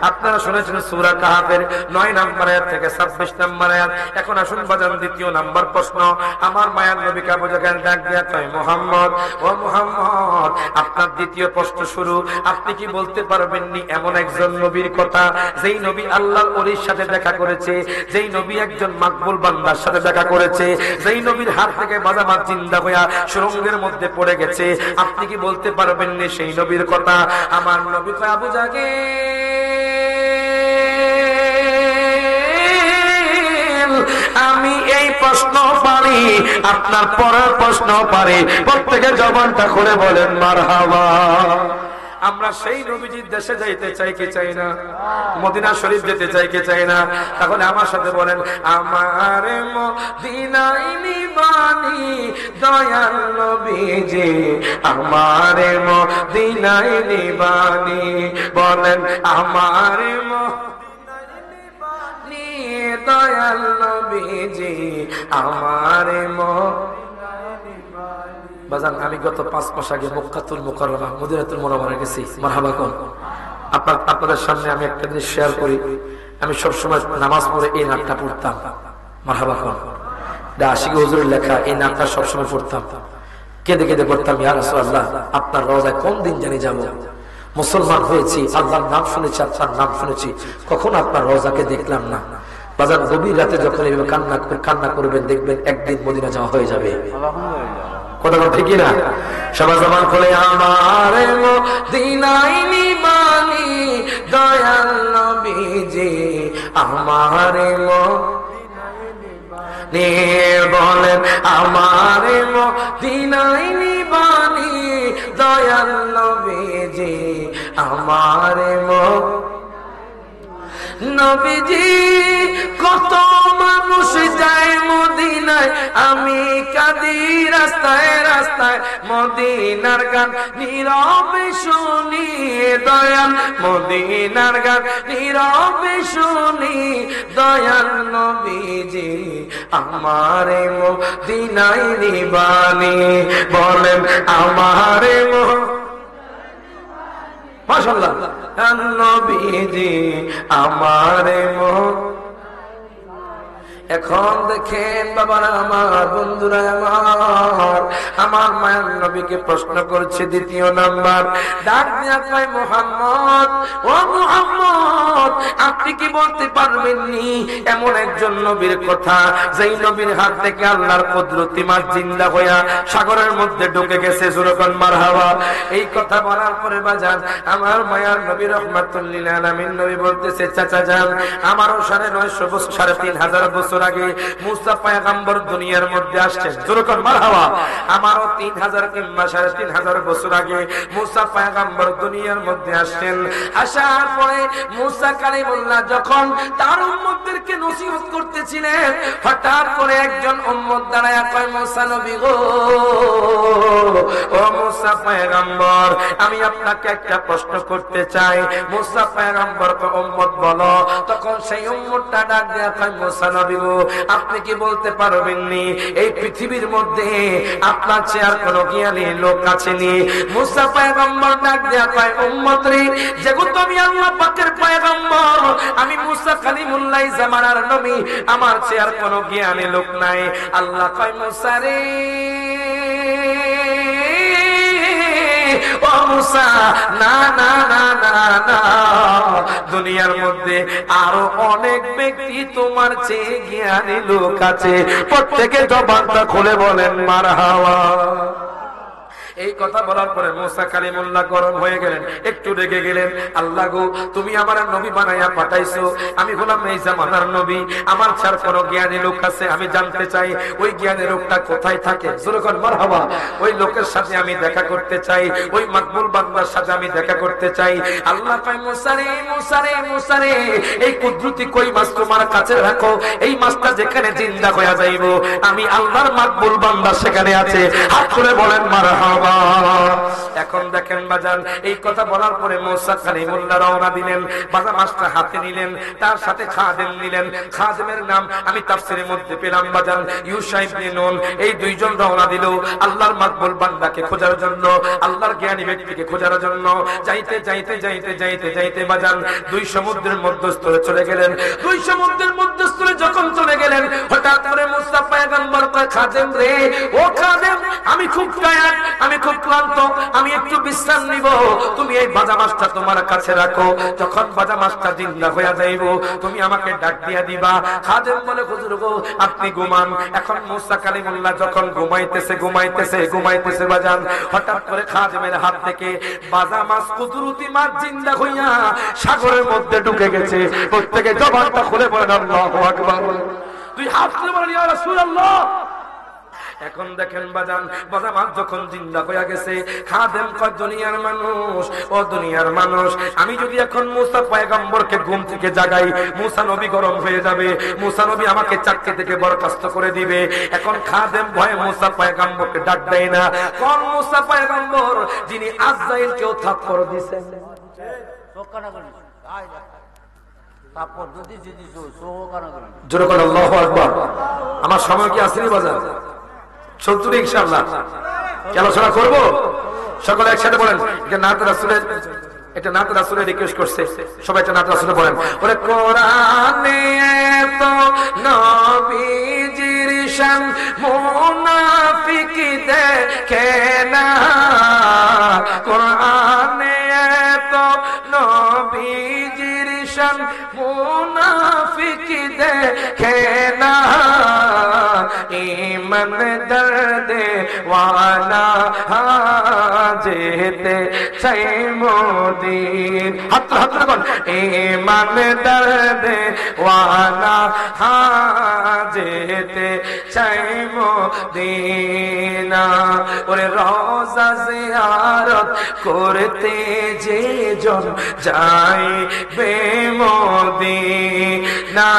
আপনারা শুনেছেন সূরা কাহাফের 9 নম্বর আয়াত থেকে 26 নম্বর আয়াত। এখন আসুন বাজান দ্বিতীয় নাম্বার প্রশ্ন। আমার মায়ার নবীকে আবু জাহেল ডাক দিয়া কয়, মুহাম্মদ, ও মুহাম্মদ, আপনার দ্বিতীয় প্রশ্ন শুরু। আপনি কি বলতে পারবেন নি এমন একজন নবীর কথা, যেই নবী আল্লাহর ওলির সাথে দেখা করেছে, যেই নবী একজন মাকবুল বান্দার সাথে দেখা করেছে, যেই নবীর হাত থেকে বাজামাত জিন্দা হইয়া সুরঙ্গের মধ্যে পড়ে গেছে? আপনি কি বলতে পারবেন নি সেই নবীর কথা? আমার নবী কয়, আবু জাহেল, আমি এই প্রশ্ন পারি, আপনার পরের প্রশ্ন পারি। প্রত্যেকে জবানটা খুলে বলেন মারহাবা। আমরা সেই নবীজির দেশে যাইতে চাই কি চাই না? মদিনা শরীফ যেতে চাই কি চাই না? তাহলে আমার সাথে বলেন, আমার মদিনায় নিবানি দয়াল নবীজি, আমার মদিনায় নিবানি। বলেন, আমার মদিনায় দয়াল নবীজি, আমার বাজান। আমি গত 5 মাস আগে মক্কাতুল মুকাররমা মদিনাতুল মুনাওয়ারা গেছি। মারহাবা কোন। আপনাদের সামনে আমি একটা জিনিস শেয়ার করি। আমি সবসময় নামাজ পড়ে এই নাটটা পড়তাম। মারহাবা কোন। আশিকি হুজুরের লেখা এই নাটটা সবসময় পড়তাম। কেঁদে কেঁদে পড়তাম, ইয়া রাসূলুল্লাহ, আপনার রওজায় কোন দিন জানি যাব। মুসলমান হয়েছি, আল্লাহর নাম শুনেছি, আপনার নাম শুনেছি, কখন আপনার রওজাকে দেখলাম না। বাজান, গভীর রাতে যখন এইভাবে কান্না করবেন, দেখবেন একদিন মদিনা যাওয়া হয়ে যাবে। কথা ঠিক না? সবাই জবান খুলে, আমার মদিনায় নিবানি দয়াল নবীজি, আমার মদিনায় বলেন, আমার মদিনায় নিবানি দয়াল নবীজি, আমার নবীজি। কত মানুষ যায় মদিনায়, আমি কাঁদি রাস্তায় রাস্তায়, মদিনার গান নীরবে শুনি দয়াল, মদিনার গান নীরবে শুনি দয়াল নবীজি, আমার মদিনায় নিবানি। বলেন, আমার মাশাআল্লাহ নবীজি, আমার এখন দেখেন বাবারা আমার, বন্ধুরা আমার মায়ের নবীকে প্রশ্ন করছে দ্বিতীয় নাম্বার। ডাক দিয়া কয়, মুহাম্মদ, ও মুহাম্মদ, আপনি কি বলতে পারবেন নি এমন একজন নবীর কথা, যেই নবীর হাত থেকে আল্লাহর কুদরতি মাছ জিন্দা হইয়া সাগরের মধ্যে ঢুকে গেছে? সুরকান মারহাবা। এই কথা বলার পরে বাজান, আমার মায়ার নবী রহমাতুল লিল আলামিন নবী বলতেছে, চাচা যান, আমারও 950 বছর, 3500 বছর আগে মুসা পয়গম্বর দুনিয়ার মধ্যে আসছেন। সুরকান মারহাবা। আমারও 3000 কিংবা 3500 বছর আগে মুসা পয়গম্বর দুনিয়ার মধ্যে আসছেন। আসার পরে মুসা কালিমুল্লাহ যখন তার উম্মতদেরকে নসিহত করতেছিলেন, হঠাৎ করে একজন উম্মত দাঁড়ায়া কয়, মুসা নবী গো, ও মুসা পয়গম্বর, আমি আপনাকে একটা প্রশ্ন করতে চাই। মুসা পয়গম্বর কয়, উম্মত বলো। তখন সেই উম্মতটা ডাক দেয়া কয়, মুসা নবী গো, আপনি কি বলতে পারবেন নি এই পৃথিবীর মধ্যে আপনার চেয়ে আর কোন জ্ঞানী লোক আছেনি? মুসা পয়গম্বর ডাক দেয়া কয়, উম্মত রে, যেহেতু আমি আল্লাহ পাকের পয়গম্বর, আমি মুসা কালিমুল্লাহ জামানার নবী, আমার চেয়ে আর কোন জ্ঞানী লোক নাই। আল্লাহ কয়, মুসা রে, ও মুসা, না না না না না, দুনিয়ার মধ্যে আরো অনেক ব্যক্তি তোমার চেয়ে জ্ঞানী লোক আছে। প্রত্যেকে জবানটা খুলে বলেন মারহাবা। এই কথা বলার পরে মুসা কালিমুল্লাহ গরম হয়ে গেলেন, একটু রেগে গেলেন। আল্লাহ গো, তুমি আমার নবী বানাইয়া পাঠাইছো, আমি হলাম এই জামানার নবী, আমার ছাড় কোনো জ্ঞানী লোক আছে, আমি জানতে চাই ওই জ্ঞানী লোকটা কোথায় থাকে। জোরকন মারহাবা। ওই লোকের সাথে আমি দেখা করতে চাই, ওই মাকবুল বান্দার সাথে আমি দেখা করতে চাই। আল্লাহ কয় মুসা রে, মুসা রে, মুসা রে, এই কুদরতি কই মাছ তোমার কাছে রাখো, এই মাছটা যেখানে জিন্দা হয়ে যাইব, আমি আল্লাহর মাকবুল বান্দা সেখানে আছে। হাত করে বলেন মারহাবা। এখন দেখেন বাজান, এই কথা বলার পরে মুসা কালিমুল্লাহ রওনা দিলেন, বাজা মাছটা হাতে নিলেন, তার সাথে খাদেম নিলেন। খাদেমের নাম আমি তাফসীরের মধ্যে পেলাম বাজান ইউশা ইবনে নুন। এই দুইজন রওনা দিল আল্লাহর মাকবুল বান্দাকে খোঁজার জন্য, আল্লাহর জ্ঞানী ব্যক্তিকে খোঁজার জন্য। যাইতে যাইতে যাইতে যাইতে যাইতে বাজান দুই সমুদ্রের মধ্যস্থলে চলে গেলেন। দুই সমুদ্রের মধ্যস্থলে যখন চলে গেলেন, হঠাৎ করে মুসা পয়গম্বর কয়, খাদেম রে, ও খাদেম, আমি খুব টায়ার্ড, আমি খুব ক্লান্ত, আমি একটু বিশ্রাম নিব, তুমি এই ভাজা মাছটা তোমার কাছে রাখো, যখন ভাজা মাছটা জিন্দা হয়ে যাইব তুমি আমাকে ডাক দিয়া দিবা। খাদেম বলে, হুজুর গো, আপনি ঘুমান। এখন মুসা কালিমুল্লাহ যখন ঘুমাইতেছে ঘুমাইতেছে ঘুমাইতেছে বাজান, হঠাৎ করে খাদেমের হাত থেকে ভাজা মাছ, কুদরতি মাছ জিন্দা হইয়া সাগরের মধ্যে ঢুকে গেছে। প্রত্যেকে জবানটা খুলে বলেন আল্লাহু আকবার। দুই হাত তুলে বলেন ইয়া রাসূলুল্লাহ। এখন দেখেন বাজান, বাজা মাছ যখন জিন্দা হয়ে গেছে, খাদেম কয়, দুনিয়ার মানুষ, ও দুনিয়ার মানুষ, আমি যদি এখন মুসা পয়গম্বরকে ঘুম থেকে জাগাই, মুসা নবী গরম হয়ে যাবে, মুসা নবী আমাকে চাকরি থেকে বরখাস্ত করে দিবে। এখন খাদেম ভয়ে মুসা পয়গম্বরকে ডাক দেয় না। কোন মুসা পয়গম্বর? যিনি আজরাইলকেও থাপ্পড় দিয়েছেন। জোরে বলেন আল্লাহু আকবার। আমার সময় কি আসেনি বাজার? চলতুনি ইনশাআল্লাহ। কি আলোচনা করবো? সকলে একসাথে বলেন, এটা নাত রাসূলের, এটা নাত রাসূলের রিকোয়েস্ট করছে, সবাই এটা নাত রাসূলে বলেন। ওরে কোরআনে তো নবীজির শান মুনাফিক দেখে না, কোরআনে তো নবীজির শান মুনাফিক দেখে না, ইমান দর্দে ওয়ালা যেতে চাই মোদিন। হাত হাত রাখুন। ইমান দর্দে ওয়ালা যেতে চাই মোদিনা, ওরে রওজা জিয়ারত করতে যে জন যাই বে মোদিনা,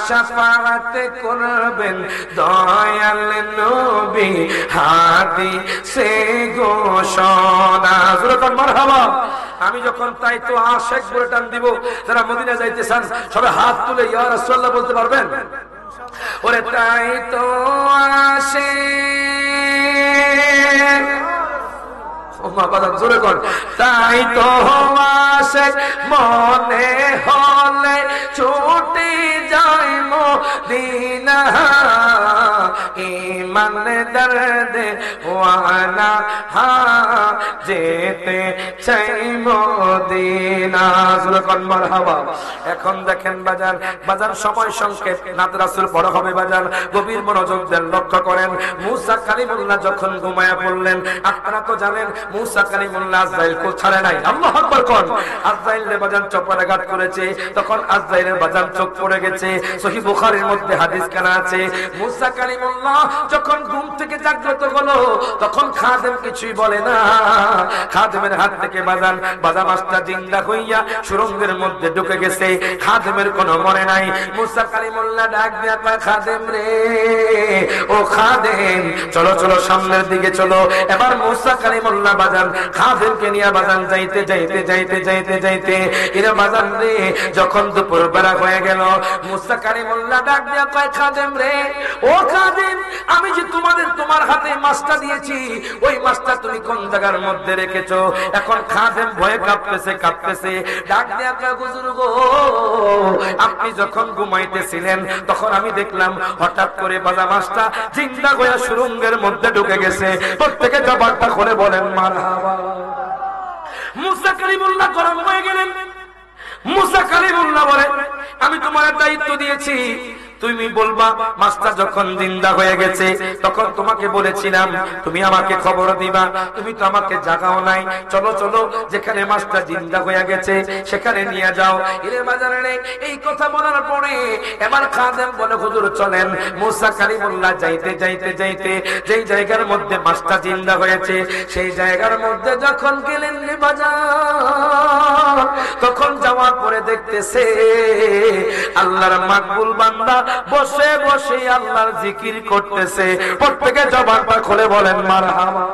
শাফাআত করবেন দয়াল নবী হাদিসে ঘোষণা। জোরে মারহাবা। আমি যখন তাই তো আশেক বলে টান দিব, যারা মদিনা যাইতে চান সবাই হাত তুলে ইয়া রাসূলুল্লাহ বলতে পারবেন? ওরে তাই তো আসে, জোরে কর, তাই তো আসে মনে হলে ছুটে যায় মদিনা, ইমান দর্দে ওয়ালা যেতে চাই মদিনা। জোরে কর মারহাবা। এখন দেখেন বাজার, বাজার সময় সংকেত, নাত রাসূল বড় হবে বাজার, গভীর মনোযোগ দেন, লক্ষ্য করেন। মুসা কালিমুল্লাহ যখন ঘুমায়া পড়লেন, আপনারা তো জানেন মুসা কালিমুল্লাহ আজরাইলকে ছাড়ে নাই। আল্লাহু আকবার কোন। আজরাইলের বাজান চপারাঘাত করেছে, তখন আজরাইলের বাজান চোখ পড়ে গেছে। সহিহ বুখারীর মধ্যে হাদিস কানা আছে, মুসা কালিমুল্লাহ যখন ঘুম থেকে জাগ্রত হলো, তখন খাদেম কিছুই বলে না। খাদেমের হাত থেকে বাজান বাজা মাছটা জিন্দা হইয়া সুরঙ্গের মধ্যে ঢুকে গেছে। খাদেমের কোনো মনে নাই। মুসা কালিমুল্লাহ ডাক দিয়া কয়, খাদেম রে, ও খাদেম, চলো চলো সামনের দিকে চলো। এবার মুসা কালিমুল্লাহ বাজান খাদেমকে নিয়ে বাজান যাইতে যাইতে যাইতে যাইতে যাইতে এরা বাজান রে, যখন দুপুর বেলা হয়ে গেল, মুসা কালিমুল্লাহ ডাক দিয়া কয়, খাদেম রে, ও খাদেম, আমি যে তোমার হাতে মাছটা দিয়েছি, ওই মাছটা তুমি কোন জায়গার মধ্যে রেখেছো? এখন খাদেম ভয়ে কাঁপতেছে, ডাক দিয়া কয়, হুজুর গো, আপনি যখন ঘুমাইতেছিলেন তখন আমি দেখলাম হঠাৎ করে বাজা মাছটা জিন্দা হয়ে সুরঙ্গের মধ্যে ঢুকে গেছে। প্রত্যেকে জবানটা খুলে বলেন মারহাবা। মুসা কালিমুল্লাহ গরম হয়ে গেলেন। মুসা কালিমুল্লাহ বলেন, আমি তোমার দায়িত্ব দিয়েছি, তুমি বলবা মাছটা যখন জিন্দা হয়ে গেছে তখন তোমাকে বলেছিলাম তুমি আমাকে খবর দিবা, তুমি তো আমাকে জাগাও নাই। চলো চলো, যেখানে মাছটা জিন্দা হয়ে গেছে সেখানে নিয়ে যাও। এরে বাজারে এই কথা বলার পরে এবার খাদেম বলে, হুজুর চলেন। মুসা কালিমুল্লাহ যাইতে যাইতে যাইতে যেই জায়গার মধ্যে মাছটা জিন্দা হয়েছে সেই জায়গার মধ্যে যখন গেলেন রে বাজার, তখন যাওয়ার পরে দেখতেছে আল্লাহর মাকবুল বান্দা বসে বসে আল্লাহর জিকির করতেছে। প্রত্যেকে জবানটা খুলে বলেন মারহাবা।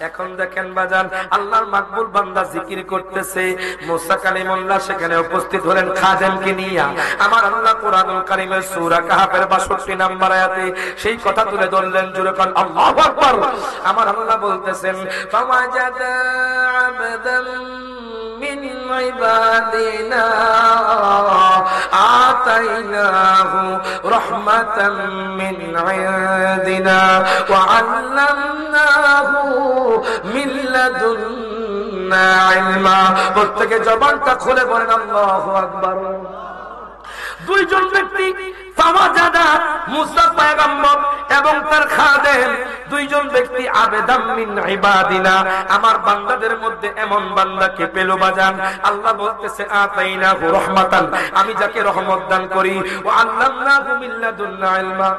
এখন দেখেন বাজান, আল্লাহর মাকবুল বান্দা জিকির করতেছে, মুসা কালিমুল্লাহ সেখানে উপস্থিত হলেন খাদেমকে নিয়ে। আমার আল্লাহ কোরআনুল কারীমের সূরা কাহফের 62 নম্বর আয়াতে সেই কথা তুলে ধরলেন, জোরে কোন আল্লাহু আকবার। আমার আল্লাহ বলতেছেন, ফাওয়াজাদা আবদান মিন ইবাদিনা আতাইনাহু রাহমাতাম মিন ইনদিনা ওয়া আল্লামনাহু মিন লাদুন্না ইলমা। প্রত্যেকে জবানটা খুলে বলেন আল্লাহু আকবার। দুইজন ব্যক্তি, ফাওয়াজাদা মুসা পয়গম্বর এবং তার খাদেম, দুইজন ব্যক্তি আবেদাম মিন ইবাদিনা, আমার বান্দাদের মধ্যে এমন বান্দাকে পেল বাজান। আল্লাহ বলতেছে আতাইনাহু রাহমাতান, আমি যাকে রহমত দান করি, ওয়া আল্লামনাহু মিন লাদুন্না ইলমা।